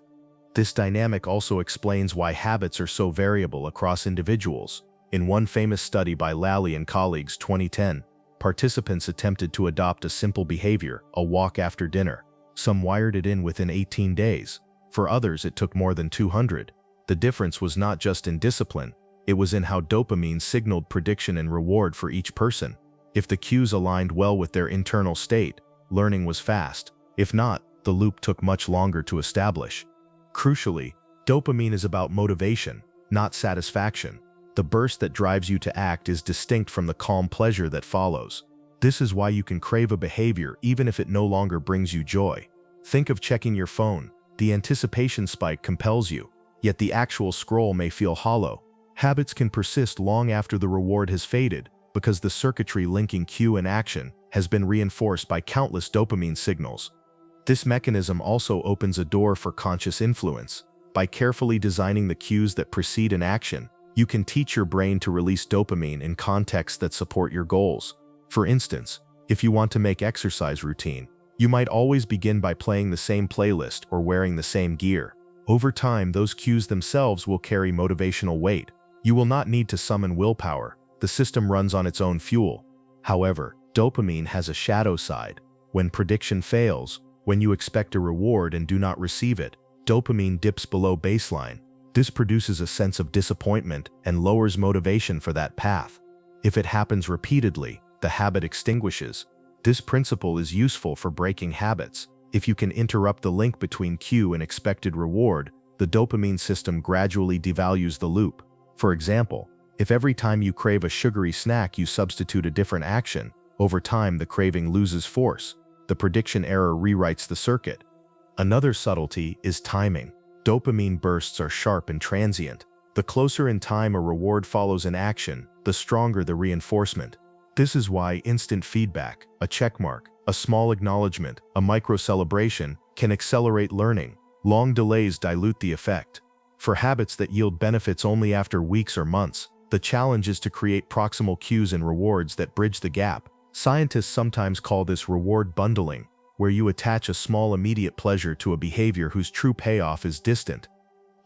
This dynamic also explains why habits are so variable across individuals. In one famous study by Lally and colleagues 2010, participants attempted to adopt a simple behavior, a walk after dinner. Some wired it in within 18 days. For others, it took more than 200. The difference was not just in discipline, it was in how dopamine signaled prediction and reward for each person. If the cues aligned well with their internal state, learning was fast. If not, the loop took much longer to establish. Crucially, dopamine is about motivation, not satisfaction. The burst that drives you to act is distinct from the calm pleasure that follows. This is why you can crave a behavior even if it no longer brings you joy. Think of checking your phone. The anticipation spike compels you, yet the actual scroll may feel hollow. Habits can persist long after the reward has faded because the circuitry linking cue and action has been reinforced by countless dopamine signals. This mechanism also opens a door for conscious influence. By carefully designing the cues that precede an action, you can teach your brain to release dopamine in contexts that support your goals. For instance, if you want to make exercise routine, you might always begin by playing the same playlist or wearing the same gear. Over time, those cues themselves will carry motivational weight. You will not need to summon willpower. The system runs on its own fuel. However, dopamine has a shadow side. When prediction fails, when you expect a reward and do not receive it, dopamine dips below baseline. This produces a sense of disappointment and lowers motivation for that path. If it happens repeatedly, the habit extinguishes. This principle is useful for breaking habits. If you can interrupt the link between cue and expected reward, the dopamine system gradually devalues the loop. For example, if every time you crave a sugary snack you substitute a different action, over time the craving loses force. The prediction error rewrites the circuit. Another subtlety is timing. Dopamine bursts are sharp and transient. The closer in time a reward follows an action, the stronger the reinforcement. This is why instant feedback, a checkmark, a small acknowledgement, a micro-celebration can accelerate learning. Long delays dilute the effect. For habits that yield benefits only after weeks or months, the challenge is to create proximal cues and rewards that bridge the gap. Scientists sometimes call this reward bundling, where you attach a small immediate pleasure to a behavior whose true payoff is distant.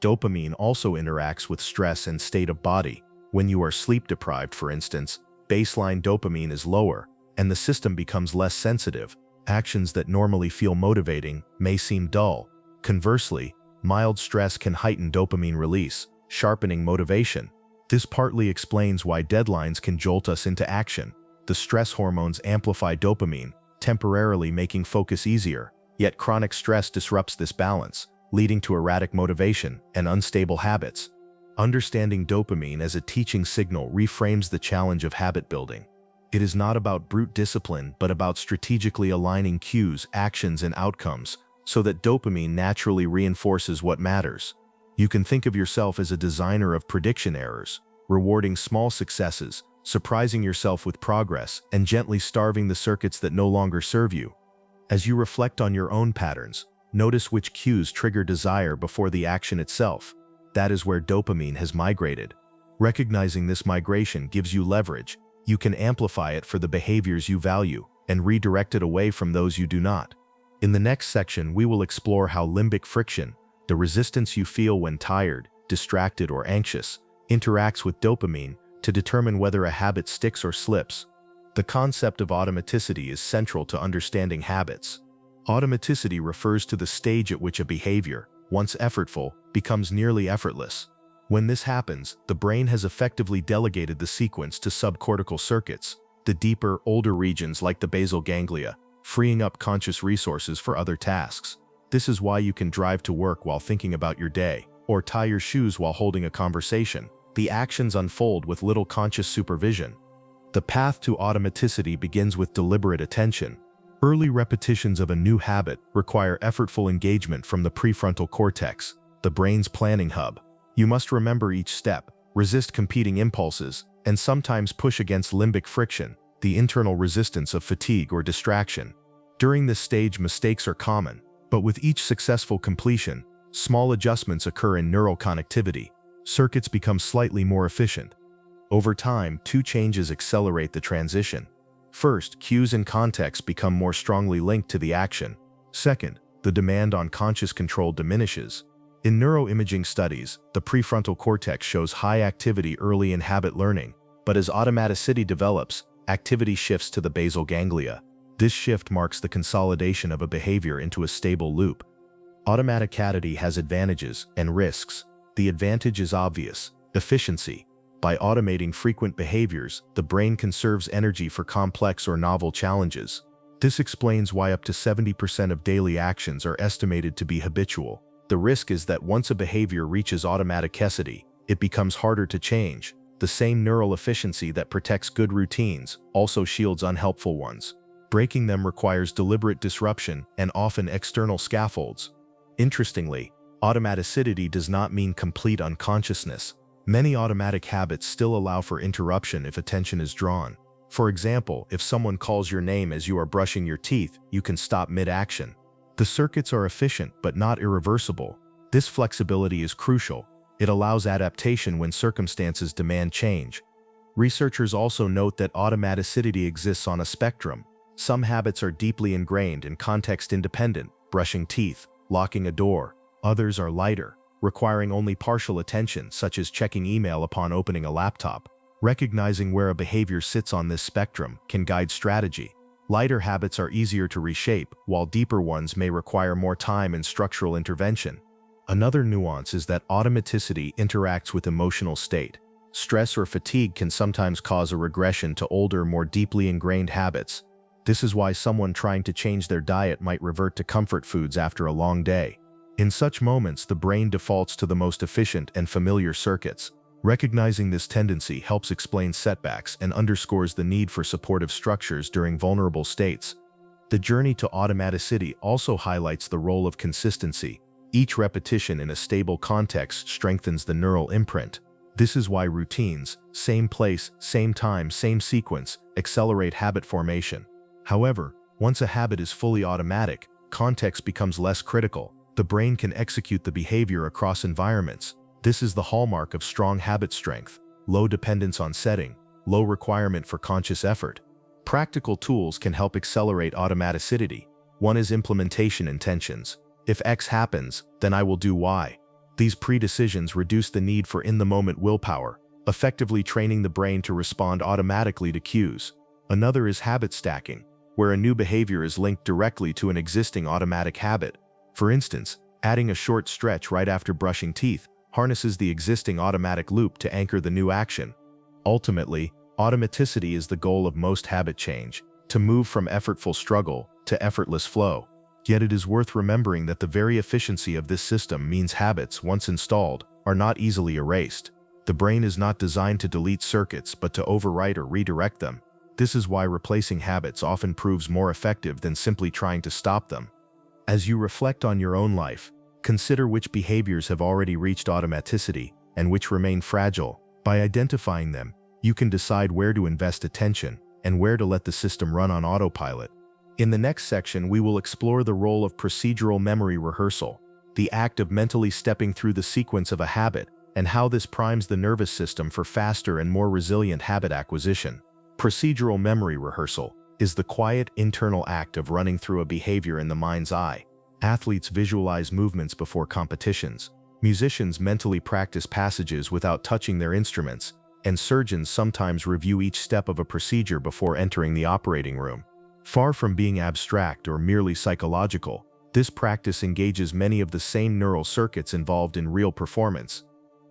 Dopamine also interacts with stress and state of body. When you are sleep deprived, for instance, baseline dopamine is lower, and the system becomes less sensitive. Actions that normally feel motivating may seem dull. Conversely, mild stress can heighten dopamine release, sharpening motivation. This partly explains why deadlines can jolt us into action. The stress hormones amplify dopamine, temporarily making focus easier, yet chronic stress disrupts this balance, leading to erratic motivation and unstable habits. Understanding dopamine as a teaching signal reframes the challenge of habit building. It is not about brute discipline, but about strategically aligning cues, actions, and outcomes so that dopamine naturally reinforces what matters. You can think of yourself as a designer of prediction errors, rewarding small successes, surprising yourself with progress, and gently starving the circuits that no longer serve you. As you reflect on your own patterns, notice which cues trigger desire before the action itself. That is where dopamine has migrated. Recognizing this migration gives you leverage. You can amplify it for the behaviors you value and redirect it away from those you do not. In the next section, we will explore how limbic friction, the resistance you feel when tired, distracted, or anxious, interacts with dopamine to determine whether a habit sticks or slips. The concept of automaticity is central to understanding habits. Automaticity refers to the stage at which a behavior, once effortful, becomes nearly effortless. When this happens, the brain has effectively delegated the sequence to subcortical circuits, the deeper, older regions like the basal ganglia, freeing up conscious resources for other tasks. This is why you can drive to work while thinking about your day, or tie your shoes while holding a conversation. The actions unfold with little conscious supervision. The path to automaticity begins with deliberate attention. Early repetitions of a new habit require effortful engagement from the prefrontal cortex, the brain's planning hub. You must remember each step, resist competing impulses, and sometimes push against limbic friction, the internal resistance of fatigue or distraction. During this stage, mistakes are common, but with each successful completion, small adjustments occur in neural connectivity. Circuits become slightly more efficient. Over time, two changes accelerate the transition. First, cues and context become more strongly linked to the action. Second, the demand on conscious control diminishes. In neuroimaging studies, the prefrontal cortex shows high activity early in habit learning, but as automaticity develops, activity shifts to the basal ganglia. This shift marks the consolidation of a behavior into a stable loop. Automaticity has advantages and risks. The advantage is obvious: efficiency. By automating frequent behaviors, the brain conserves energy for complex or novel challenges. This explains why up to 70% of daily actions are estimated to be habitual. The risk is that once a behavior reaches automaticity, it becomes harder to change. The same neural efficiency that protects good routines also shields unhelpful ones. Breaking them requires deliberate disruption and often external scaffolds. Interestingly, automaticity does not mean complete unconsciousness. Many automatic habits still allow for interruption if attention is drawn. For example, if someone calls your name as you are brushing your teeth, you can stop mid-action. The circuits are efficient but not irreversible. This flexibility is crucial. It allows adaptation when circumstances demand change. Researchers also note that automaticity exists on a spectrum. Some habits are deeply ingrained and context-independent, brushing teeth, locking a door. Others are lighter, requiring only partial attention, such as checking email upon opening a laptop. Recognizing where a behavior sits on this spectrum can guide strategy. Lighter habits are easier to reshape, while deeper ones may require more time and structural intervention. Another nuance is that automaticity interacts with emotional state. Stress or fatigue can sometimes cause a regression to older, more deeply ingrained habits. This is why someone trying to change their diet might revert to comfort foods after a long day. In such moments, the brain defaults to the most efficient and familiar circuits. Recognizing this tendency helps explain setbacks and underscores the need for supportive structures during vulnerable states. The journey to automaticity also highlights the role of consistency. Each repetition in a stable context strengthens the neural imprint. This is why routines, same place, same time, same sequence, accelerate habit formation. However, once a habit is fully automatic, context becomes less critical. The brain can execute the behavior across environments. This is the hallmark of strong habit strength: low dependence on setting, low requirement for conscious effort. Practical tools can help accelerate automaticity. One is implementation intentions. If X happens, then I will do Y. These pre-decisions reduce the need for in-the-moment willpower, effectively training the brain to respond automatically to cues. Another is habit stacking, where a new behavior is linked directly to an existing automatic habit. For instance, adding a short stretch right after brushing teeth harnesses the existing automatic loop to anchor the new action. Ultimately, automaticity is the goal of most habit change: to move from effortful struggle to effortless flow. Yet it is worth remembering that the very efficiency of this system means habits, once installed, are not easily erased. The brain is not designed to delete circuits but to overwrite or redirect them. This is why replacing habits often proves more effective than simply trying to stop them. As you reflect on your own life, consider which behaviors have already reached automaticity and which remain fragile. By identifying them, you can decide where to invest attention and where to let the system run on autopilot. In the next section, we will explore the role of procedural memory rehearsal, the act of mentally stepping through the sequence of a habit, and how this primes the nervous system for faster and more resilient habit acquisition. Procedural memory rehearsal is the quiet internal act of running through a behavior in the mind's eye. Athletes visualize movements before competitions. Musicians mentally practice passages without touching their instruments, and surgeons sometimes review each step of a procedure before entering the operating room. Far from being abstract or merely psychological, this practice engages many of the same neural circuits involved in real performance.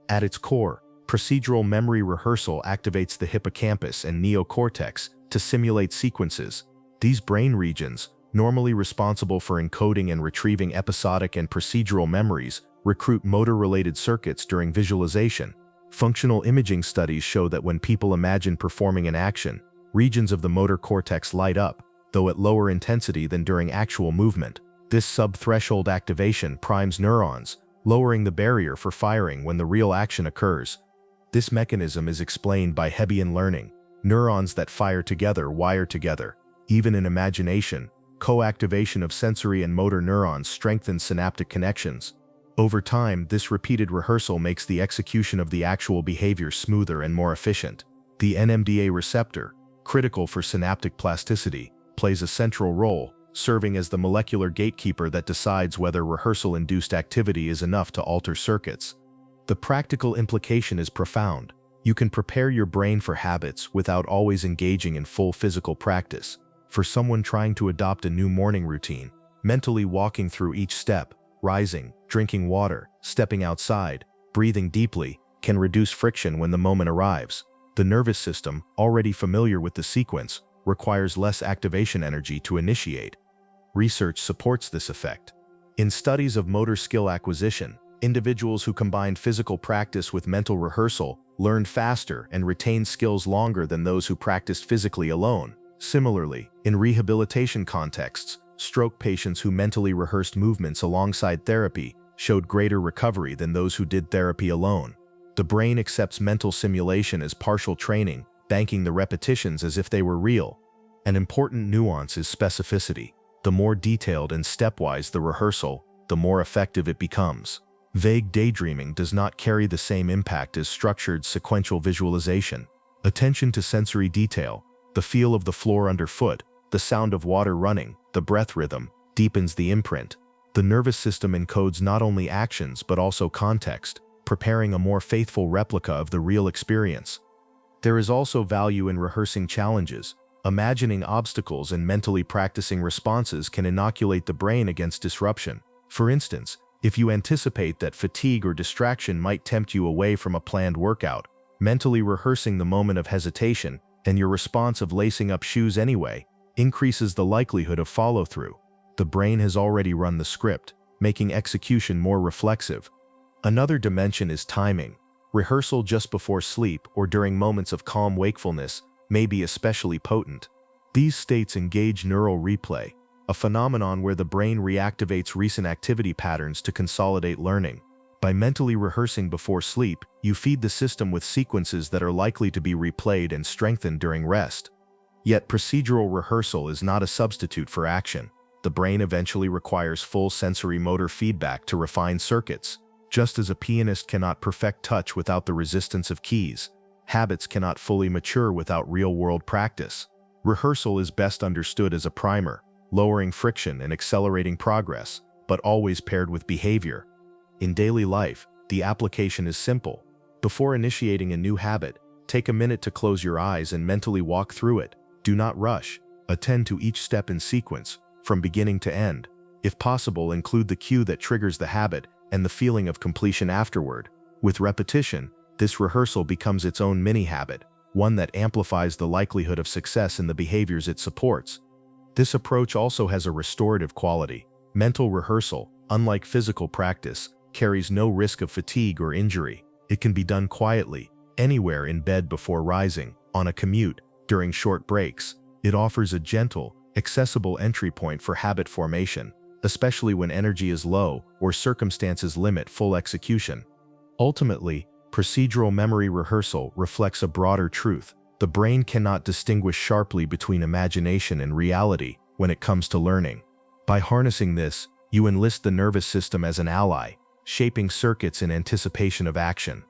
At its core, procedural memory rehearsal activates the hippocampus and neocortex to simulate sequences. These brain regions, normally responsible for encoding and retrieving episodic and procedural memories, recruit motor-related circuits during visualization. Functional imaging studies show that when people imagine performing an action, regions of the motor cortex light up, though at lower intensity than during actual movement. This sub-threshold activation primes neurons, lowering the barrier for firing when the real action occurs. This mechanism is explained by Hebbian learning. Neurons that fire together wire together. Even in imagination, co-activation of sensory and motor neurons strengthens synaptic connections. Over time, this repeated rehearsal makes the execution of the actual behavior smoother and more efficient. The NMDA receptor, critical for synaptic plasticity, plays a central role, serving as the molecular gatekeeper that decides whether rehearsal-induced activity is enough to alter circuits. The practical implication is profound. You can prepare your brain for habits without always engaging in full physical practice. For someone trying to adopt a new morning routine, mentally walking through each step, rising, drinking water, stepping outside, breathing deeply, can reduce friction when the moment arrives. The nervous system, already familiar with the sequence, requires less activation energy to initiate. Research supports this effect. In studies of motor skill acquisition, individuals who combined physical practice with mental rehearsal learned faster and retained skills longer than those who practiced physically alone. Similarly, in rehabilitation contexts, stroke patients who mentally rehearsed movements alongside therapy showed greater recovery than those who did therapy alone. The brain accepts mental simulation as partial training, banking the repetitions as if they were real. An important nuance is specificity. The more detailed and stepwise the rehearsal, the more effective it becomes. Vague daydreaming does not carry the same impact as structured sequential visualization. Attention to sensory detail, the feel of the floor underfoot, the sound of water running, the breath rhythm, deepens the imprint. The nervous system encodes not only actions but also context, preparing a more faithful replica of the real experience. There is also value in rehearsing challenges. Imagining obstacles and mentally practicing responses can inoculate the brain against disruption. For instance, if you anticipate that fatigue or distraction might tempt you away from a planned workout, mentally rehearsing the moment of hesitation and your response of lacing up shoes anyway increases the likelihood of follow-through. The brain has already run the script, making execution more reflexive. Another dimension is timing. Rehearsal just before sleep or during moments of calm wakefulness may be especially potent. These states engage neural replay, a phenomenon where the brain reactivates recent activity patterns to consolidate learning. By mentally rehearsing before sleep, you feed the system with sequences that are likely to be replayed and strengthened during rest. Yet procedural rehearsal is not a substitute for action. The brain eventually requires full sensory motor feedback to refine circuits. Just as a pianist cannot perfect touch without the resistance of keys, habits cannot fully mature without real-world practice. Rehearsal is best understood as a primer, lowering friction and accelerating progress, but always paired with behavior. In daily life, the application is simple. Before initiating a new habit, take a minute to close your eyes and mentally walk through it. Do not rush. Attend to each step in sequence, from beginning to end. If possible, include the cue that triggers the habit and the feeling of completion afterward. With repetition, this rehearsal becomes its own mini-habit, one that amplifies the likelihood of success in the behaviors it supports. This approach also has a restorative quality. Mental rehearsal, unlike physical practice, carries no risk of fatigue or injury. It can be done quietly, anywhere in bed before rising, on a commute, during short breaks. It offers a gentle, accessible entry point for habit formation, especially when energy is low or circumstances limit full execution. Ultimately, procedural memory rehearsal reflects a broader truth. The brain cannot distinguish sharply between imagination and reality when it comes to learning. By harnessing this, you enlist the nervous system as an ally, shaping circuits in anticipation of action.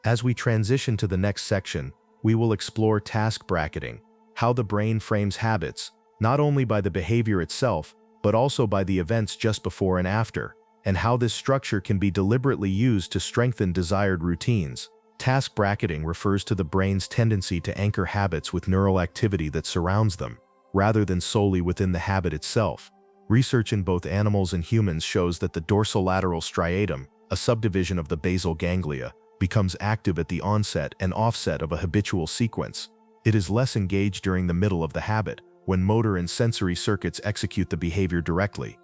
As we transition to the next section, we will explore task bracketing, how the brain frames habits, not only by the behavior itself, but also by the events just before and after. and how this structure can be deliberately used to strengthen desired routines. Task bracketing refers to the brain's tendency to anchor habits with neural activity that surrounds them, rather than solely within the habit itself. Research in both animals and humans shows that the dorsolateral striatum, a subdivision of the basal ganglia, becomes active at the onset and offset of a habitual sequence. It is less engaged during the middle of the habit, when motor and sensory circuits execute the behavior directly.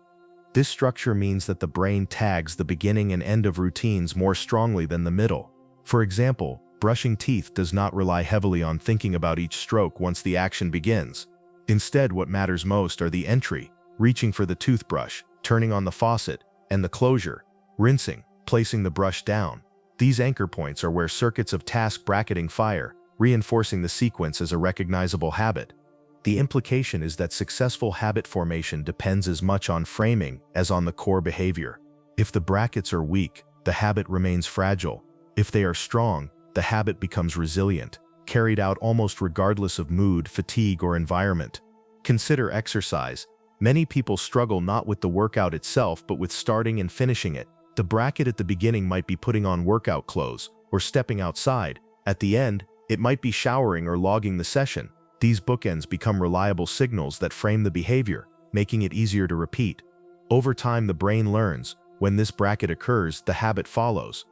This structure means that the brain tags the beginning and end of routines more strongly than the middle. For example, brushing teeth does not rely heavily on thinking about each stroke once the action begins. Instead, what matters most are the entry, reaching for the toothbrush, turning on the faucet, and the closure, rinsing, placing the brush down. These anchor points are where circuits of task bracketing fire, reinforcing the sequence as a recognizable habit. The implication is that successful habit formation depends as much on framing as on the core behavior. If the brackets are weak, the habit remains fragile. If they are strong, the habit becomes resilient, carried out almost regardless of mood, fatigue, or environment. Consider exercise. Many people struggle not with the workout itself but with starting and finishing it. The bracket at the beginning might be putting on workout clothes or stepping outside. At the end, it might be showering or logging the session. These bookends become reliable signals that frame the behavior, making it easier to repeat. Over time, the brain learns, when this bracket occurs, the habit follows.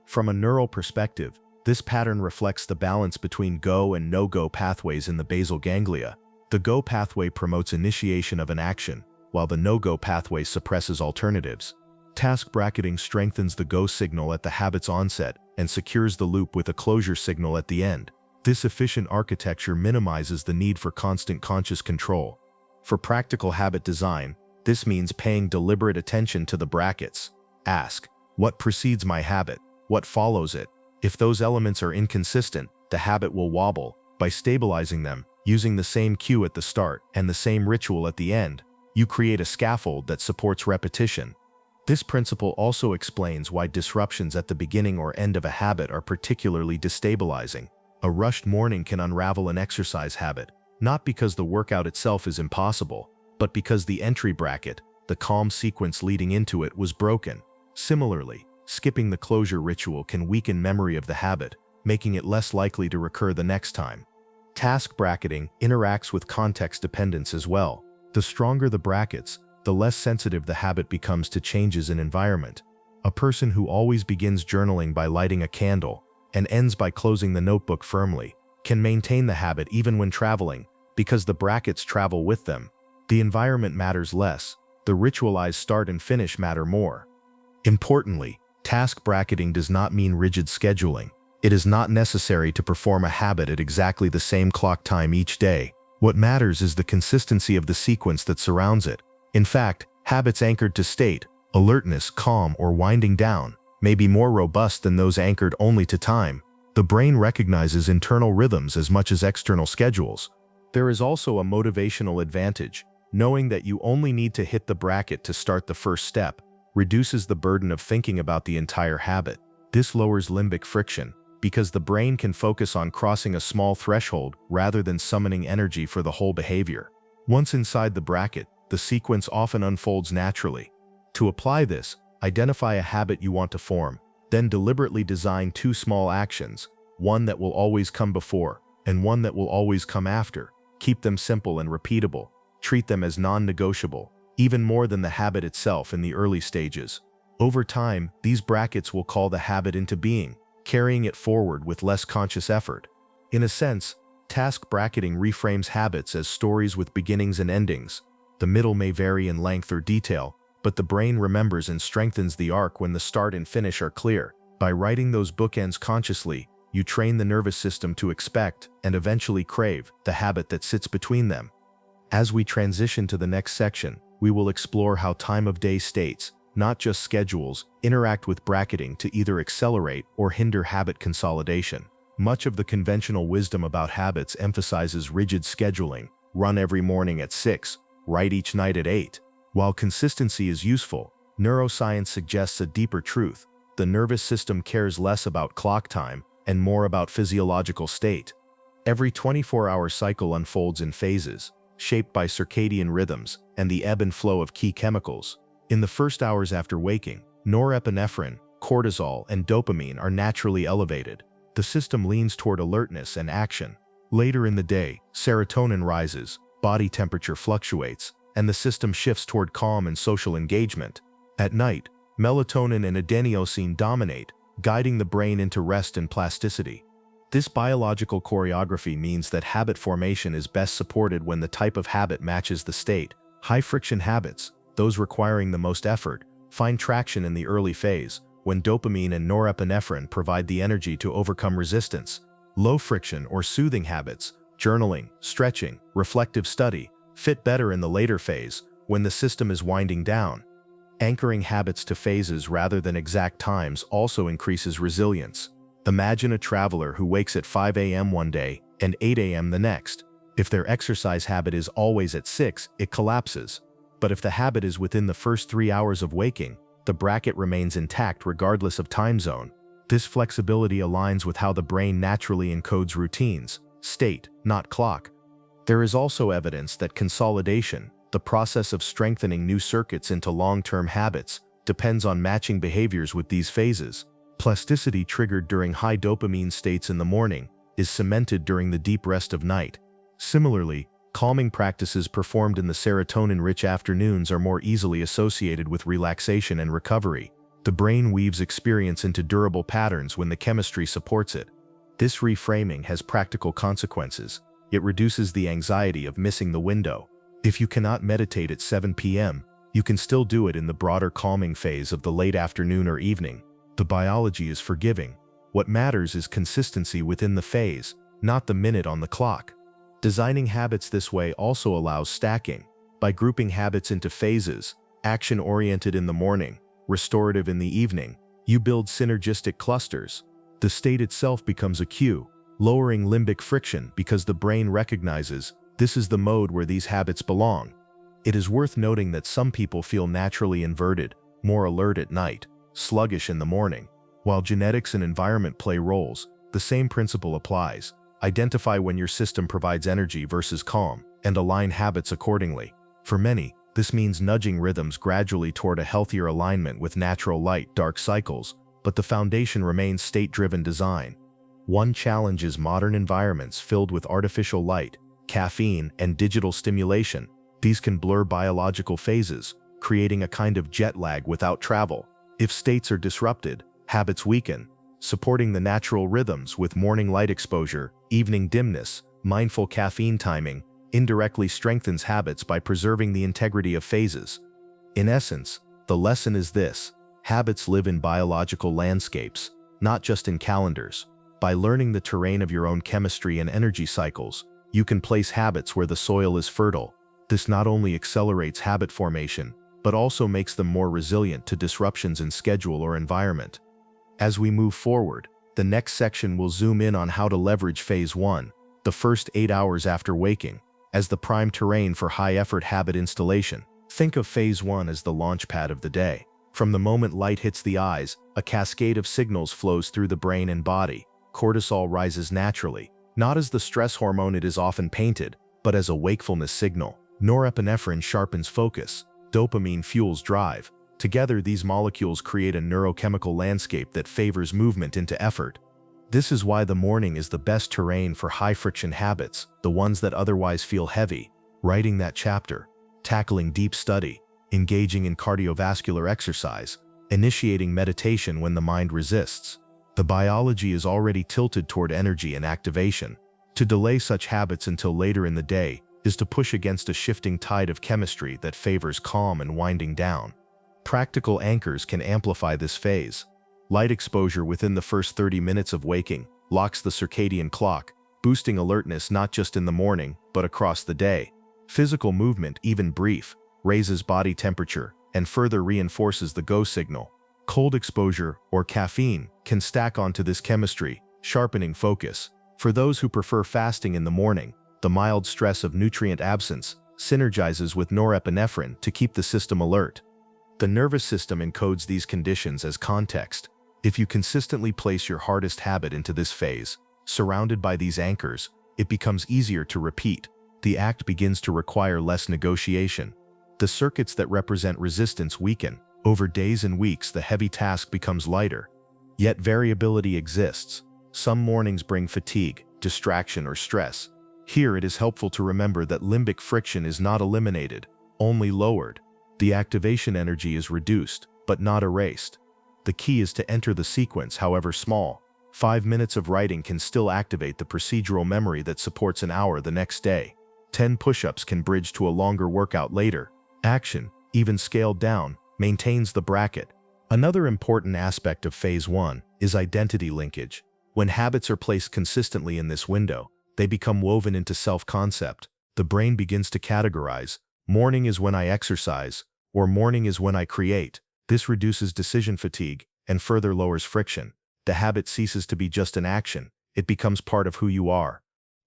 From a neural perspective, this pattern reflects the balance between go and no-go pathways in the basal ganglia. The go pathway promotes initiation of an action, while the no-go pathway suppresses alternatives. Task bracketing strengthens the go signal at the habit's onset and secures the loop with a closure signal at the end. This efficient architecture minimizes the need for constant conscious control. For practical habit design, this means paying deliberate attention to the brackets. Ask, what precedes my habit? What follows it? If those elements are inconsistent, the habit will wobble. By stabilizing them, using the same cue at the start and the same ritual at the end, you create a scaffold that supports repetition. This principle also explains why disruptions at the beginning or end of a habit are particularly destabilizing. A rushed morning can unravel an exercise habit, not because the workout itself is impossible, but because the entry bracket, the calm sequence leading into it, was broken. Similarly, skipping the closure ritual can weaken memory of the habit, making it less likely to recur the next time. Task bracketing interacts with context dependence as well. The stronger the brackets, the less sensitive the habit becomes to changes in environment. A person who always begins journaling by lighting a candle and ends by closing the notebook firmly can maintain the habit even when traveling, because the brackets travel with them. The environment matters less. The ritualized start and finish matter more. Importantly, task bracketing does not mean rigid scheduling. It is not necessary to perform a habit at exactly the same clock time each day. What matters is the consistency of the sequence that surrounds it. In fact, habits anchored to state, alertness, calm, or winding down may be more robust than those anchored only to time. The brain recognizes internal rhythms as much as external schedules. There is also a motivational advantage. Knowing that you only need to hit the bracket to start the first step reduces the burden of thinking about the entire habit. This lowers limbic friction, because the brain can focus on crossing a small threshold rather than summoning energy for the whole behavior. Once inside the bracket, the sequence often unfolds naturally. To apply this, identify a habit you want to form, then deliberately design two small actions, one that will always come before and one that will always come after. Keep them simple and repeatable. Treat them as non-negotiable, even more than the habit itself in the early stages. Over time, these brackets will call the habit into being, carrying it forward with less conscious effort. In a sense, task bracketing reframes habits as stories with beginnings and endings. The middle may vary in length or detail, but the brain remembers and strengthens the arc when the start and finish are clear. By writing those bookends consciously, you train the nervous system to expect, and eventually crave, the habit that sits between them. As we transition to the next section, we will explore how time-of-day states, not just schedules, interact with bracketing to either accelerate or hinder habit consolidation. Much of the conventional wisdom about habits emphasizes rigid scheduling: run every morning at 6, write each night at 8. While consistency is useful, neuroscience suggests a deeper truth. The nervous system cares less about clock time and more about physiological state. Every 24-hour cycle unfolds in phases, shaped by circadian rhythms and the ebb and flow of key chemicals. In the first hours after waking, norepinephrine, cortisol, and dopamine are naturally elevated. The system leans toward alertness and action. Later in the day, serotonin rises, body temperature fluctuates, and the system shifts toward calm and social engagement. At night, melatonin and adenosine dominate, guiding the brain into rest and plasticity. This biological choreography means that habit formation is best supported when the type of habit matches the state. High-friction habits, those requiring the most effort, find traction in the early phase, when dopamine and norepinephrine provide the energy to overcome resistance. Low-friction or soothing habits, journaling, stretching, reflective study, fit better in the later phase, when the system is winding down. Anchoring habits to phases rather than exact times also increases resilience. Imagine a traveler who wakes at 5 a.m. one day and 8 a.m. the next. If their exercise habit is always at 6, it collapses. But if the habit is within the first 3 hours of waking, the bracket remains intact regardless of time zone. This flexibility aligns with how the brain naturally encodes routines, state, not clock. There is also evidence that consolidation, the process of strengthening new circuits into long-term habits, depends on matching behaviors with these phases. Plasticity triggered during high dopamine states in the morning is cemented during the deep rest of night. Similarly, calming practices performed in the serotonin-rich afternoons are more easily associated with relaxation and recovery. The brain weaves experience into durable patterns when the chemistry supports it. This reframing has practical consequences. It reduces the anxiety of missing the window. If you cannot meditate at 7 p.m., you can still do it in the broader calming phase of the late afternoon or evening. The biology is forgiving. What matters is consistency within the phase, not the minute on the clock. Designing habits this way also allows stacking. By grouping habits into phases, action-oriented in the morning, restorative in the evening, you build synergistic clusters. The state itself becomes a cue, lowering limbic friction because the brain recognizes this is the mode where these habits belong. It is worth noting that some people feel naturally inverted, more alert at night, sluggish in the morning. While genetics and environment play roles, the same principle applies. Identify when your system provides energy versus calm, and align habits accordingly. For many, this means nudging rhythms gradually toward a healthier alignment with natural light-dark cycles, but the foundation remains state-driven design. One challenge is modern environments filled with artificial light, caffeine, and digital stimulation. These can blur biological phases, creating a kind of jet lag without travel. If states are disrupted, habits weaken. Supporting the natural rhythms with morning light exposure, evening dimness, mindful caffeine timing, indirectly strengthens habits by preserving the integrity of phases. In essence, the lesson is this: habits live in biological landscapes, not just in calendars. By learning the terrain of your own chemistry and energy cycles, you can place habits where the soil is fertile. This not only accelerates habit formation, but also makes them more resilient to disruptions in schedule or environment. As we move forward, the next section will zoom in on how to leverage Phase 1, the first 8 hours after waking, as the prime terrain for high-effort habit installation. Think of Phase 1 as the launchpad of the day. From the moment light hits the eyes, a cascade of signals flows through the brain and body. Cortisol rises naturally, not as the stress hormone it is often painted, but as a wakefulness signal. Norepinephrine sharpens focus. Dopamine fuels drive. Together, these molecules create a neurochemical landscape that favors movement into effort. This is why the morning is the best terrain for high-friction habits, the ones that otherwise feel heavy. Writing that chapter, tackling deep study, engaging in cardiovascular exercise, initiating meditation when the mind resists. The biology is already tilted toward energy and activation. To delay such habits until later in the day is to push against a shifting tide of chemistry that favors calm and winding down. Practical anchors can amplify this phase. Light exposure within the first 30 minutes of waking locks the circadian clock, boosting alertness not just in the morning, but across the day. Physical movement, even brief, raises body temperature and further reinforces the go signal. Cold exposure, or caffeine, can stack onto this chemistry, sharpening focus. For those who prefer fasting in the morning, the mild stress of nutrient absence synergizes with norepinephrine to keep the system alert. The nervous system encodes these conditions as context. If you consistently place your hardest habit into this phase, surrounded by these anchors, it becomes easier to repeat. The act begins to require less negotiation. The circuits that represent resistance weaken. Over days and weeks, the heavy task becomes lighter. Yet variability exists. Some mornings bring fatigue, distraction, or stress. Here it is helpful to remember that limbic friction is not eliminated, only lowered. The activation energy is reduced, but not erased. The key is to enter the sequence, however small. 5 minutes of writing can still activate the procedural memory that supports an hour the next day. 10 push-ups can bridge to a longer workout later. Action, even scaled down, maintains the bracket. Another important aspect of Phase 1 is identity linkage. When habits are placed consistently in this window, they become woven into self-concept. The brain begins to categorize. Morning is when I exercise, or morning is when I create. This reduces decision fatigue and further lowers friction. The habit ceases to be just an action. It becomes part of who you are.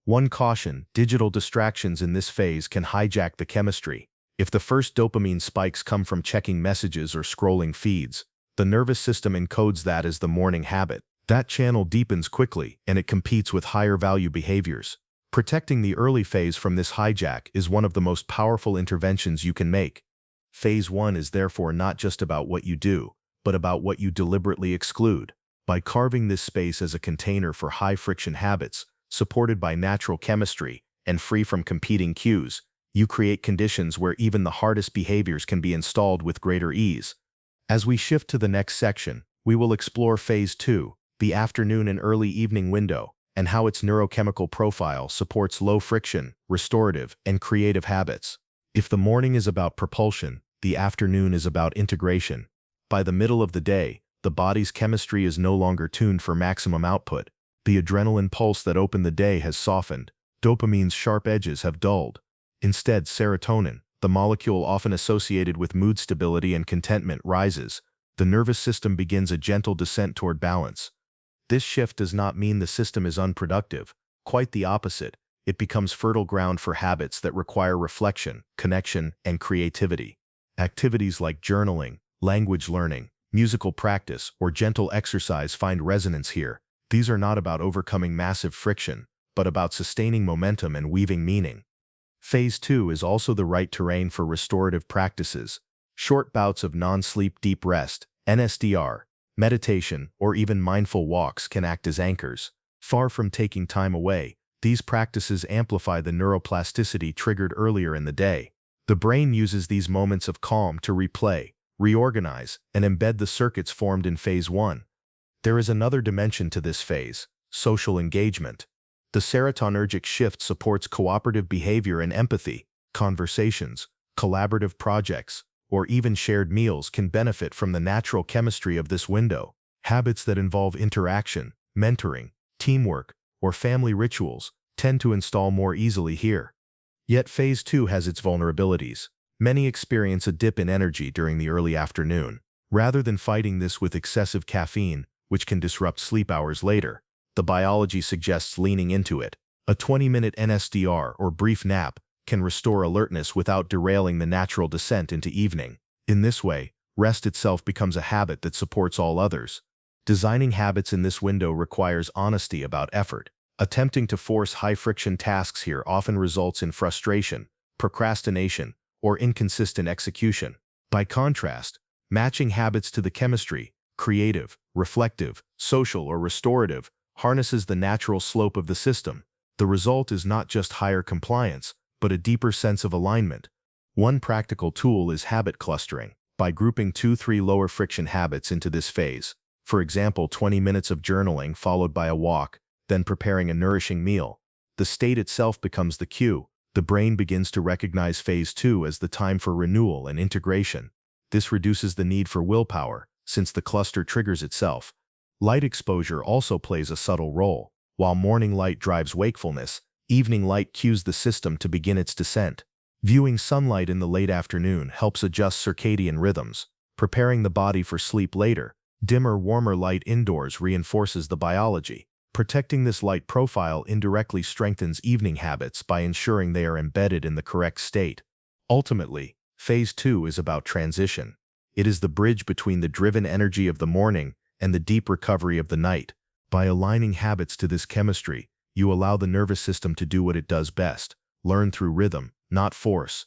One caution: digital distractions in this phase can hijack the chemistry. If the first dopamine spikes come from checking messages or scrolling feeds, the nervous system encodes that as the morning habit. That channel deepens quickly, and it competes with higher value behaviors. Protecting the early phase from this hijack is one of the most powerful interventions you can make. Phase 1 is therefore not just about what you do, but about what you deliberately exclude. By carving this space as a container for high-friction habits, supported by natural chemistry and free from competing cues, you create conditions where even the hardest behaviors can be installed with greater ease. As we shift to the next section, we will explore Phase 2, the afternoon and early evening window, and how its neurochemical profile supports low-friction, restorative, and creative habits. If the morning is about propulsion, the afternoon is about integration. By the middle of the day, the body's chemistry is no longer tuned for maximum output. The adrenaline pulse that opened the day has softened. Dopamine's sharp edges have dulled. Instead, serotonin, the molecule often associated with mood stability and contentment, rises. The nervous system begins a gentle descent toward balance. This shift does not mean the system is unproductive. Quite the opposite. It becomes fertile ground for habits that require reflection, connection, and creativity. Activities like journaling, language learning, musical practice, or gentle exercise find resonance here. These are not about overcoming massive friction, but about sustaining momentum and weaving meaning. Phase 2 is also the right terrain for restorative practices. Short bouts of non-sleep deep rest, NSDR, meditation, or even mindful walks can act as anchors. Far from taking time away, these practices amplify the neuroplasticity triggered earlier in the day. The brain uses these moments of calm to replay, reorganize, and embed the circuits formed in Phase 1. There is another dimension to this phase: social engagement. The serotonergic shift supports cooperative behavior and empathy. Conversations, collaborative projects, or even shared meals can benefit from the natural chemistry of this window. Habits that involve interaction, mentoring, teamwork, or family rituals tend to install more easily here. Yet Phase 2 has its vulnerabilities. Many experience a dip in energy during the early afternoon. Rather than fighting this with excessive caffeine, which can disrupt sleep hours later, the biology suggests leaning into it. A 20-minute NSDR or brief nap can restore alertness without derailing the natural descent into evening. In this way, rest itself becomes a habit that supports all others. Designing habits in this window requires honesty about effort. Attempting to force high-friction tasks here often results in frustration, procrastination, or inconsistent execution. By contrast, matching habits to the chemistry, creative, reflective, social, or restorative, harnesses the natural slope of the system. The result is not just higher compliance, but a deeper sense of alignment. One practical tool is habit clustering. By grouping 2-3 lower friction habits into this phase, for example 20 minutes of journaling followed by a walk, then preparing a nourishing meal, the state itself becomes the cue. The brain begins to recognize Phase 2 as the time for renewal and integration. This reduces the need for willpower, since the cluster triggers itself. Light exposure also plays a subtle role. While morning light drives wakefulness, evening light cues the system to begin its descent. Viewing sunlight in the late afternoon helps adjust circadian rhythms, preparing the body for sleep later. Dimmer, warmer light indoors reinforces the biology. Protecting this light profile indirectly strengthens evening habits by ensuring they are embedded in the correct state. Ultimately, Phase 2 is about transition. It is the bridge between the driven energy of the morning and the deep recovery of the night. By aligning habits to this chemistry, you allow the nervous system to do what it does best: learn through rhythm, not force.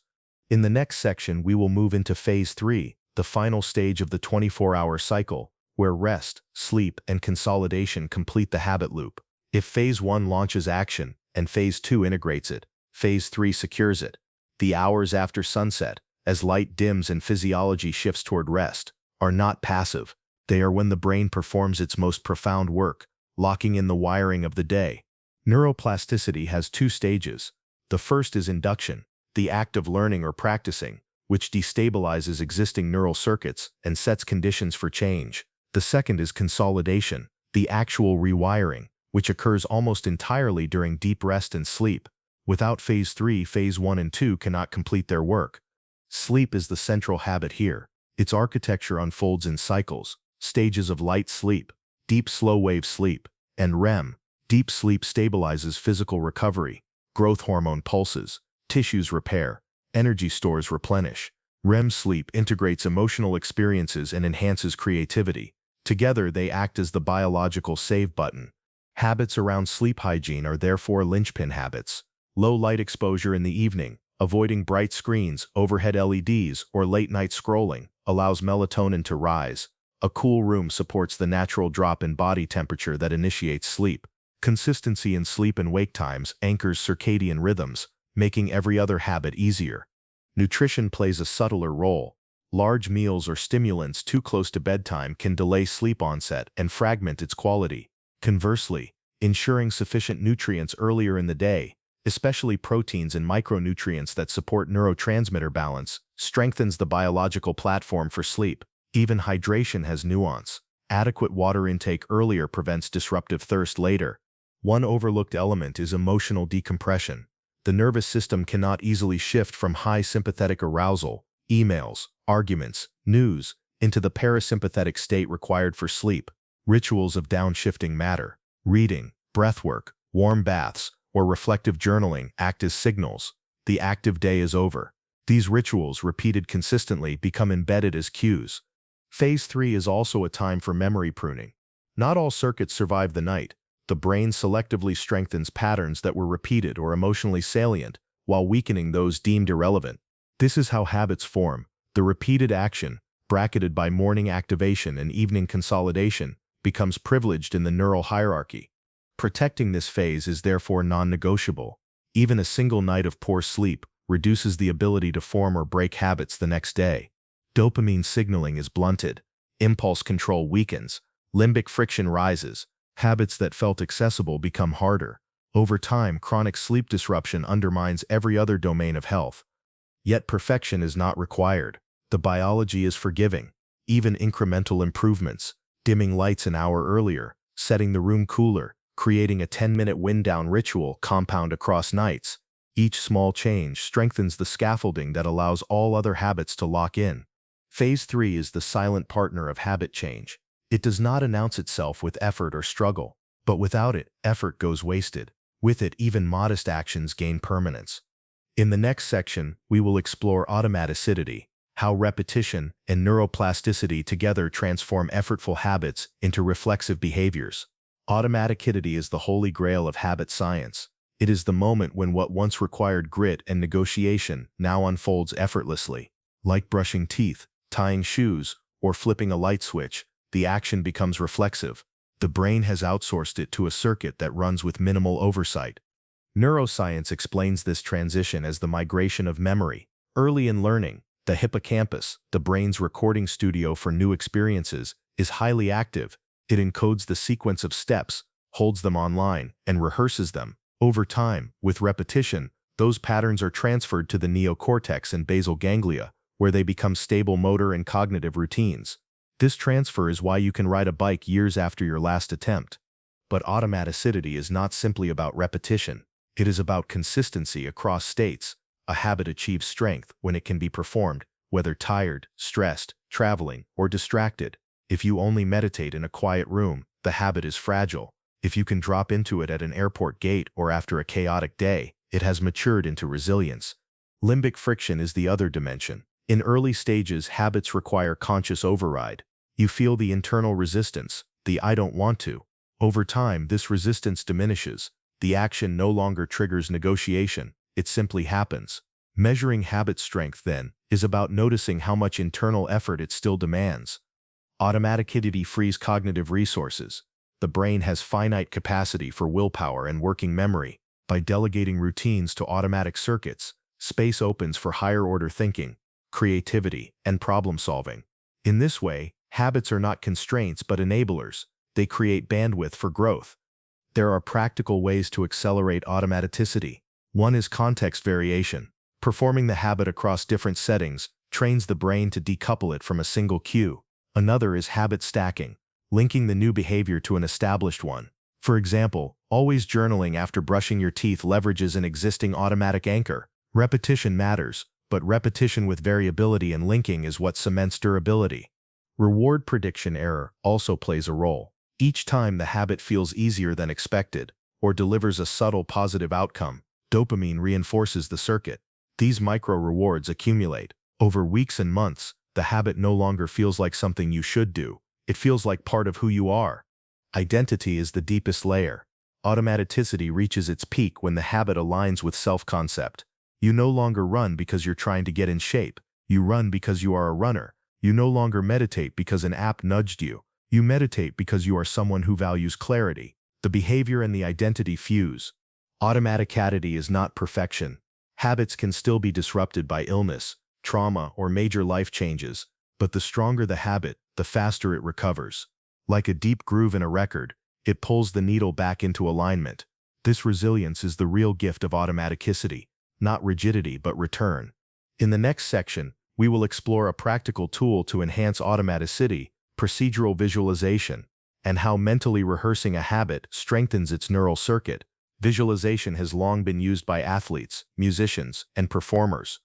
In the next section, we will move into Phase 3, the final stage of the 24-hour cycle, where rest, sleep, and consolidation complete the habit loop. If Phase 1 launches action and Phase 2 integrates it, Phase 3 secures it. The hours after sunset, as light dims and physiology shifts toward rest, are not passive. They are when the brain performs its most profound work, locking in the wiring of the day. Neuroplasticity has two stages. The first is induction, the act of learning or practicing, which destabilizes existing neural circuits and sets conditions for change. The second is consolidation, the actual rewiring, which occurs almost entirely during deep rest and sleep. Without Phase 3, Phase 1 and 2 cannot complete their work. Sleep is the central habit here. Its architecture unfolds in cycles, stages of light sleep, deep slow-wave sleep, and REM. Deep sleep stabilizes physical recovery, growth hormone pulses, tissues repair, energy stores replenish. REM sleep integrates emotional experiences and enhances creativity. Together, they act as the biological save button. Habits around sleep hygiene are therefore linchpin habits. Low light exposure in the evening, avoiding bright screens, overhead LEDs, or late-night scrolling, allows melatonin to rise. A cool room supports the natural drop in body temperature that initiates sleep. Consistency in sleep and wake times anchors circadian rhythms, making every other habit easier. Nutrition plays a subtler role. Large meals or stimulants too close to bedtime can delay sleep onset and fragment its quality. Conversely, ensuring sufficient nutrients earlier in the day, especially proteins and micronutrients that support neurotransmitter balance, strengthens the biological platform for sleep. Even hydration has nuance. Adequate water intake earlier prevents disruptive thirst later. One overlooked element is emotional decompression. The nervous system cannot easily shift from high sympathetic arousal, emails, arguments, news, into the parasympathetic state required for sleep. Rituals of downshifting matter. Reading, breathwork, warm baths, or reflective journaling act as signals. The active day is over. These rituals, repeated consistently, become embedded as cues. Phase 3 is also a time for memory pruning. Not all circuits survive the night. The brain selectively strengthens patterns that were repeated or emotionally salient, while weakening those deemed irrelevant. This is how habits form. The repeated action, bracketed by morning activation and evening consolidation, becomes privileged in the neural hierarchy. Protecting this phase is therefore non-negotiable. Even a single night of poor sleep reduces the ability to form or break habits the next day. Dopamine signaling is blunted. Impulse control weakens. Limbic friction rises. Habits that felt accessible become harder. Over time, chronic sleep disruption undermines every other domain of health. Yet perfection is not required. The biology is forgiving. Even incremental improvements, dimming lights an hour earlier, setting the room cooler, creating a 10-minute wind-down ritual, compound across nights. Each small change strengthens the scaffolding that allows all other habits to lock in. Phase 3 is the silent partner of habit change. It does not announce itself with effort or struggle, but without it, effort goes wasted. With it, even modest actions gain permanence. In the next section, we will explore automaticity, how repetition and neuroplasticity together transform effortful habits into reflexive behaviors. Automaticity is the holy grail of habit science. It is the moment when what once required grit and negotiation now unfolds effortlessly. Like brushing teeth, tying shoes, or flipping a light switch, the action becomes reflexive. The brain has outsourced it to a circuit that runs with minimal oversight. Neuroscience explains this transition as the migration of memory. Early in learning, the hippocampus, the brain's recording studio for new experiences, is highly active. It encodes the sequence of steps, holds them online, and rehearses them. Over time, with repetition, those patterns are transferred to the neocortex and basal ganglia, where they become stable motor and cognitive routines. This transfer is why you can ride a bike years after your last attempt. But automaticity is not simply about repetition. It is about consistency across states. A habit achieves strength when it can be performed, whether tired, stressed, traveling, or distracted. If you only meditate in a quiet room, the habit is fragile. If you can drop into it at an airport gate or after a chaotic day, it has matured into resilience. Limbic friction is the other dimension. In early stages, habits require conscious override. You feel the internal resistance, the "I don't want to." Over time, this resistance diminishes. The action no longer triggers negotiation. It simply happens. Measuring habit strength, then, is about noticing how much internal effort it still demands. Automaticity frees cognitive resources. The brain has finite capacity for willpower and working memory. By delegating routines to automatic circuits, space opens for higher-order thinking, creativity, and problem-solving. In this way, habits are not constraints but enablers. They create bandwidth for growth. There are practical ways to accelerate automaticity. One is context variation. Performing the habit across different settings trains the brain to decouple it from a single cue. Another is habit stacking, linking the new behavior to an established one. For example, always journaling after brushing your teeth leverages an existing automatic anchor. Repetition matters, but repetition with variability and linking is what cements durability. Reward prediction error also plays a role. Each time the habit feels easier than expected, or delivers a subtle positive outcome, dopamine reinforces the circuit. These micro-rewards accumulate. Over weeks and months, the habit no longer feels like something you should do. It feels like part of who you are. Identity is the deepest layer. Automaticity reaches its peak when the habit aligns with self-concept. You no longer run because you're trying to get in shape. You run because you are a runner. You no longer meditate because an app nudged you. You meditate because you are someone who values clarity. The behavior and the identity fuse. Automaticity is not perfection. Habits can still be disrupted by illness, trauma, or major life changes, but the stronger the habit, the faster it recovers. Like a deep groove in a record, it pulls the needle back into alignment. This resilience is the real gift of automaticity, not rigidity but return. In the next section, we will explore a practical tool to enhance automaticity, procedural visualization, and how mentally rehearsing a habit strengthens its neural circuit. Visualization has long been used by athletes, musicians, and performers.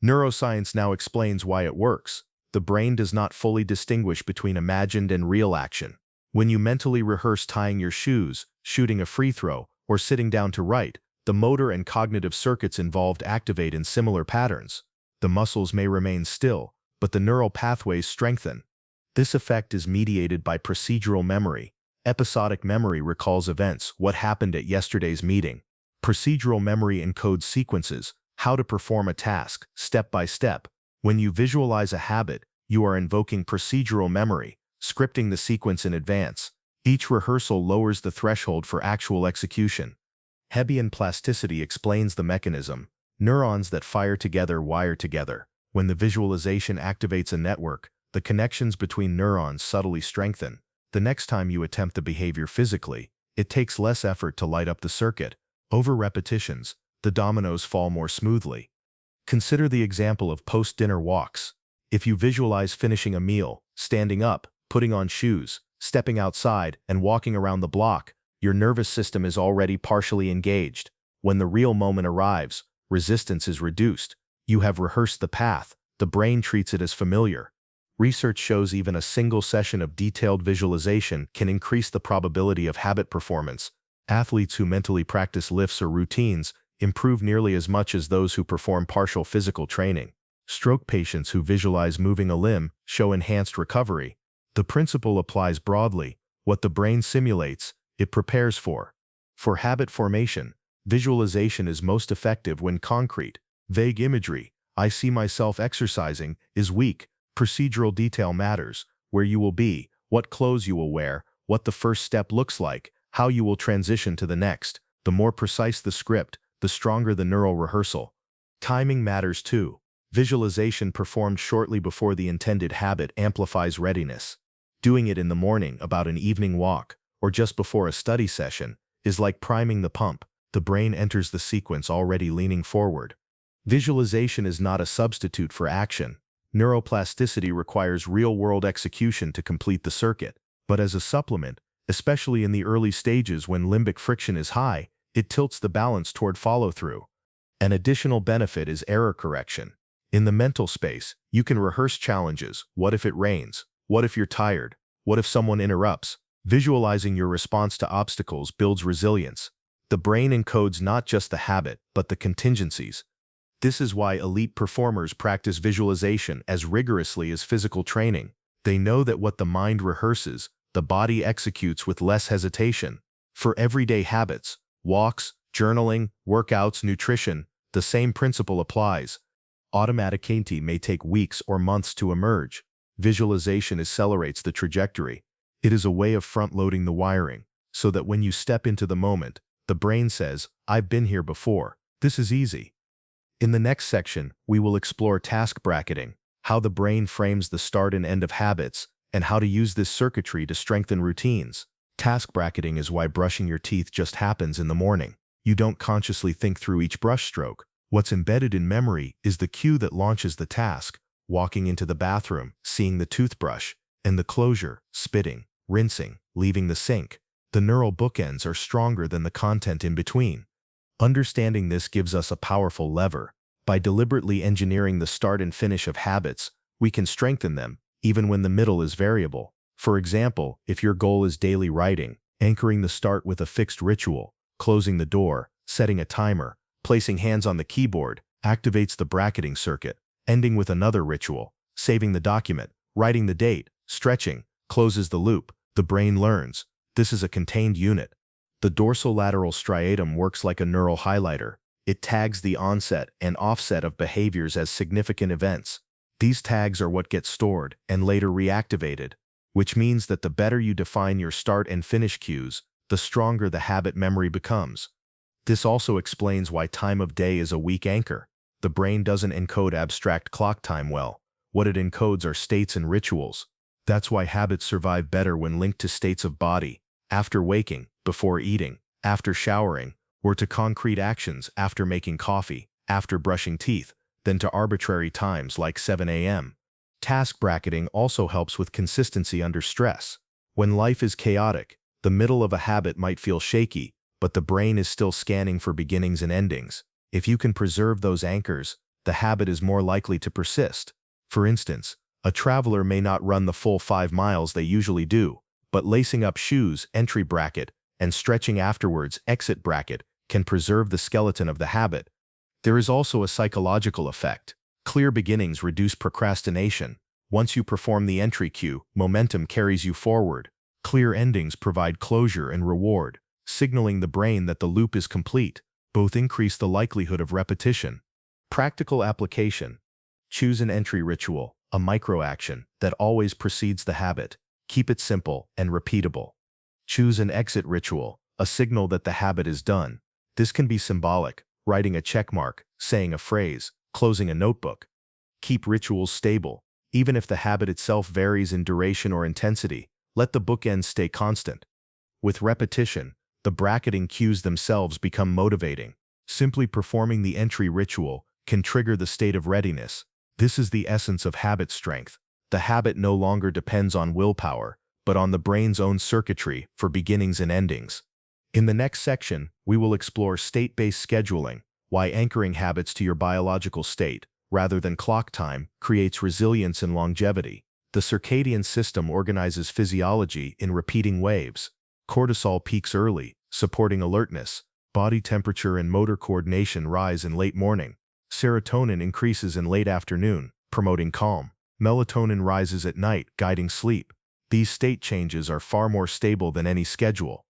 Neuroscience now explains why it works. The brain does not fully distinguish between imagined and real action. When you mentally rehearse tying your shoes, shooting a free throw, or sitting down to write, the motor and cognitive circuits involved activate in similar patterns. The muscles may remain still, but the neural pathways strengthen. This effect is mediated by procedural memory. Episodic memory recalls events, what happened at yesterday's meeting. Procedural memory encodes sequences, how to perform a task, step by step. When you visualize a habit, you are invoking procedural memory, scripting the sequence in advance. Each rehearsal lowers the threshold for actual execution. Hebbian plasticity explains the mechanism. Neurons that fire together wire together. When the visualization activates a network, the connections between neurons subtly strengthen. The next time you attempt the behavior physically, it takes less effort to light up the circuit. Over repetitions, the dominoes fall more smoothly. Consider the example of post-dinner walks. If you visualize finishing a meal, standing up, putting on shoes, stepping outside, and walking around the block, your nervous system is already partially engaged. When the real moment arrives, resistance is reduced. You have rehearsed the path. The brain treats it as familiar. Research shows even a single session of detailed visualization can increase the probability of habit performance. Athletes who mentally practice lifts or routines improve nearly as much as those who perform partial physical training. Stroke patients who visualize moving a limb show enhanced recovery. The principle applies broadly. What the brain simulates, it prepares for. For habit formation, visualization is most effective when concrete. Vague imagery, I see myself exercising, is weak. Procedural detail matters. Where you will be, what clothes you will wear, what the first step looks like, how you will transition to the next. The more precise the script, the stronger the neural rehearsal. Timing matters too. Visualization performed shortly before the intended habit amplifies readiness. Doing it in the morning about an evening walk, or just before a study session, is like priming the pump. The brain enters the sequence already leaning forward. Visualization is not a substitute for action. Neuroplasticity requires real-world execution to complete the circuit. But as a supplement, especially in the early stages when limbic friction is high, it tilts the balance toward follow-through. An additional benefit is error correction. In the mental space, you can rehearse challenges. What if it rains? What if you're tired? What if someone interrupts? Visualizing your response to obstacles builds resilience. The brain encodes not just the habit, but the contingencies. This is why elite performers practice visualization as rigorously as physical training. They know that what the mind rehearses, the body executes with less hesitation. For everyday habits, walks, journaling, workouts, nutrition, The same principle applies. Automaticity may take weeks or months to emerge. Visualization accelerates the trajectory. It is a way of front-loading the wiring, so that when you step into the moment, the brain says, "I've been here before. This is easy." In the next section, we will explore task bracketing, how the brain frames the start and end of habits, and how to use this circuitry to strengthen routines. Task bracketing is why brushing your teeth just happens in the morning. You don't consciously think through each brush stroke. What's embedded in memory is the cue that launches the task: walking into the bathroom, seeing the toothbrush, and the closure: spitting, rinsing, leaving the sink. The neural bookends are stronger than the content in between. Understanding this gives us a powerful lever. By deliberately engineering the start and finish of habits, we can strengthen them, even when the middle is variable. For example, if your goal is daily writing, anchoring the start with a fixed ritual, closing the door, setting a timer, placing hands on the keyboard, activates the bracketing circuit. Ending with another ritual, saving the document, writing the date, stretching, closes the loop. The brain learns. This is a contained unit. The dorsolateral striatum works like a neural highlighter. It tags the onset and offset of behaviors as significant events. These tags are what get stored and later reactivated, which means that the better you define your start and finish cues, the stronger the habit memory becomes. This also explains why time of day is a weak anchor. The brain doesn't encode abstract clock time well. What it encodes are states and rituals. That's why habits survive better when linked to states of body: after waking, before eating, after showering, or to concrete actions: after making coffee, after brushing teeth, than to arbitrary times like 7 a.m. Task bracketing also helps with consistency under stress. When life is chaotic, the middle of a habit might feel shaky, but the brain is still scanning for beginnings and endings. If you can preserve those anchors, the habit is more likely to persist. For instance, a traveler may not run the full 5 miles they usually do, but lacing up shoes, entry bracket, and stretching afterwards, exit bracket, can preserve the skeleton of the habit. There is also a psychological effect. Clear beginnings reduce procrastination. Once you perform the entry cue, momentum carries you forward. Clear endings provide closure and reward, signaling the brain that the loop is complete. Both increase the likelihood of repetition. Practical application. Choose an entry ritual, a micro-action that always precedes the habit. Keep it simple and repeatable. Choose an exit ritual, a signal that the habit is done. This can be symbolic: writing a check mark, saying a phrase, closing a notebook. Keep rituals stable. Even if the habit itself varies in duration or intensity, let the bookends stay constant. With repetition, the bracketing cues themselves become motivating. Simply performing the entry ritual can trigger the state of readiness. This is the essence of habit strength. The habit no longer depends on willpower, but on the brain's own circuitry for beginnings and endings. In the next section, we will explore state-based scheduling, why anchoring habits to your biological state, rather than clock time, creates resilience and longevity. The circadian system organizes physiology in repeating waves. Cortisol peaks early, supporting alertness. Body temperature and motor coordination rise in late morning. Serotonin increases in late afternoon, promoting calm. Melatonin rises at night, guiding sleep. These state changes are far more stable than any schedule.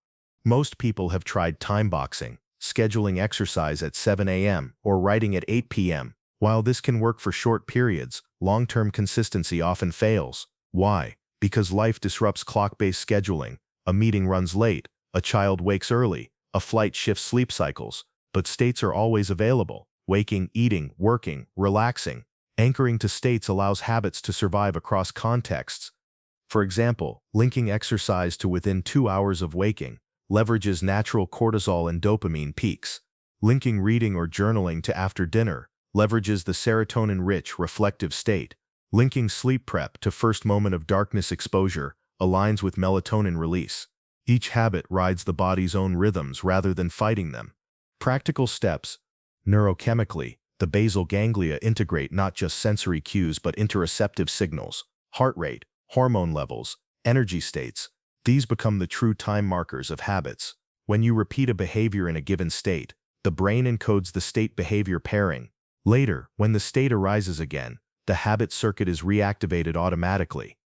Most people have tried time boxing, scheduling exercise at 7 a.m. or writing at 8 p.m. While this can work for short periods, long-term consistency often fails. Why? Because life disrupts clock-based scheduling. A meeting runs late, a child wakes early, a flight shifts sleep cycles, but states are always available: waking, eating, working, relaxing. Anchoring to states allows habits to survive across contexts. For example, linking exercise to within 2 hours of waking leverages natural cortisol and dopamine peaks. Linking reading or journaling to after dinner leverages the serotonin-rich reflective state. Linking sleep prep to first moment of darkness exposure aligns with melatonin release. Each habit rides the body's own rhythms rather than fighting them. Practical steps. Neurochemically, the basal ganglia integrate not just sensory cues but interoceptive signals: heart rate, hormone levels, energy states. These become the true time markers of habits. When you repeat a behavior in a given state, the brain encodes the state-behavior pairing. Later, when the state arises again, the habit circuit is reactivated automatically.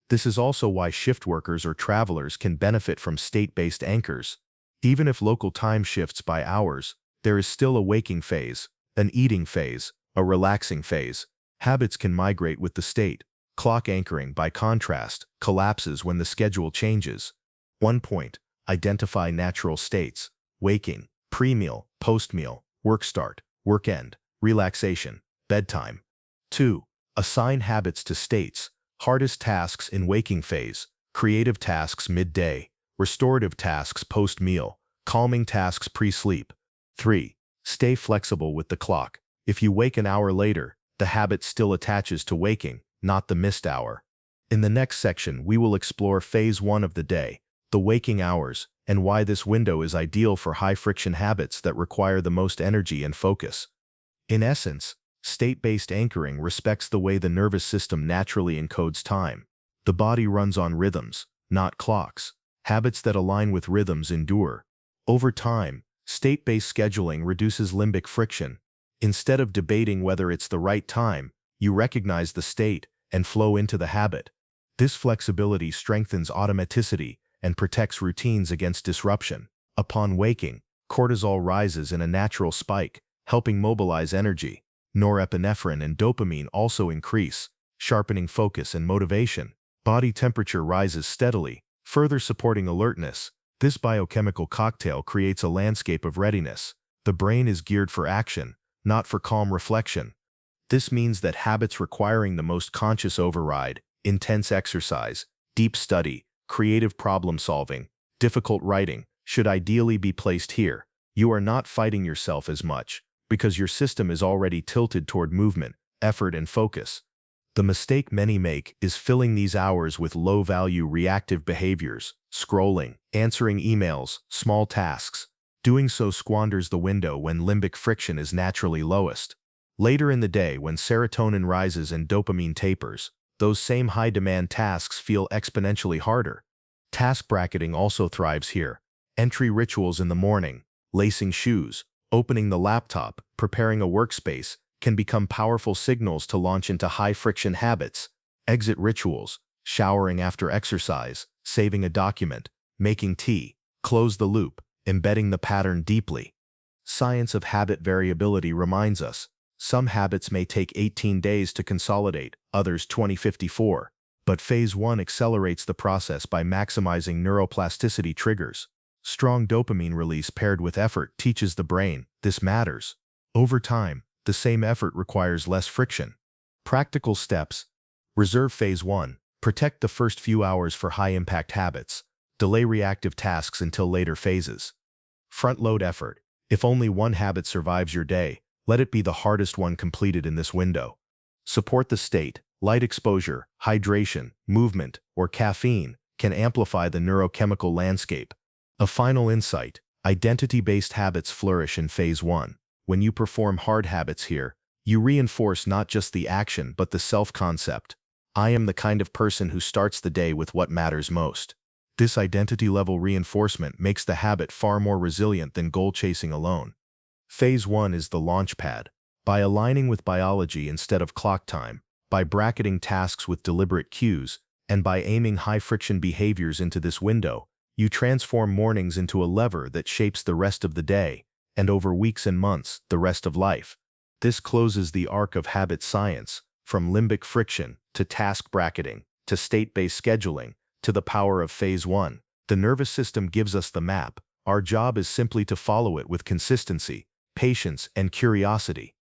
This is also why shift workers or travelers can benefit from state-based anchors. Even if local time shifts by hours, there is still a waking phase, An eating phase, a relaxing phase. Habits can migrate with the state. Clock anchoring, by contrast, collapses when the schedule changes. 1 point. Identify natural states. Waking, pre-meal, post-meal, work start, work end, relaxation, bedtime. 2. Assign habits to states. Hardest tasks in waking phase, creative tasks midday, restorative tasks post-meal, calming tasks pre-sleep. 3. Stay flexible with the clock. If you wake an hour later, the habit still attaches to waking, not the missed hour. In the next section, we will explore phase 1 of the day, the waking hours, and why this window is ideal for high-friction habits that require the most energy and focus. In essence, state-based anchoring respects the way the nervous system naturally encodes time. The body runs on rhythms, not clocks. Habits that align with rhythms endure. Over time, state-based scheduling reduces limbic friction. Instead of debating whether it's the right time, you recognize the state and flow into the habit. This flexibility strengthens automaticity and protects routines against disruption. Upon waking, cortisol rises in a natural spike, helping mobilize energy. Norepinephrine and dopamine also increase, sharpening focus and motivation. Body temperature rises steadily, further supporting alertness. This biochemical cocktail creates a landscape of readiness. The brain is geared for action, not for calm reflection. This means that habits requiring the most conscious override, intense exercise, deep study, creative problem-solving, difficult writing, should ideally be placed here. You are not fighting yourself as much, because your system is already tilted toward movement, effort, and focus. The mistake many make is filling these hours with low-value reactive behaviors, scrolling, answering emails, small tasks. Doing so squanders the window when limbic friction is naturally lowest. Later in the day, when serotonin rises and dopamine tapers, those same high-demand tasks feel exponentially harder. Task bracketing also thrives here. Entry rituals in the morning, lacing shoes, opening the laptop, preparing a workspace, can become powerful signals to launch into high-friction habits. Exit rituals, showering after exercise, saving a document, making tea, close the loop, embedding the pattern deeply. Science of habit variability reminds us, some habits may take 18 days to consolidate, others 2054. But phase 1 accelerates the process by maximizing neuroplasticity triggers. Strong dopamine release paired with effort teaches the brain, this matters. Over time, the same effort requires less friction. Practical steps. Reserve phase 1. Protect the first few hours for high-impact habits. Delay reactive tasks until later phases. Front-load effort. If only one habit survives your day, let it be the hardest one completed in this window. Support the state. Light exposure, hydration, movement, or caffeine can amplify the neurochemical landscape. A final insight. Identity-based habits flourish in phase 1. When you perform hard habits here, you reinforce not just the action but the self-concept. I am the kind of person who starts the day with what matters most. This identity-level reinforcement makes the habit far more resilient than goal-chasing alone. Phase 1 is the launch pad. By aligning with biology instead of clock time, by bracketing tasks with deliberate cues, and by aiming high-friction behaviors into this window, you transform mornings into a lever that shapes the rest of the day, and over weeks and months, the rest of life. This closes the arc of habit science, from limbic friction, to task bracketing, to state-based scheduling, to the power of phase 1. The nervous system gives us the map. Our job is simply to follow it with consistency, patience, and curiosity.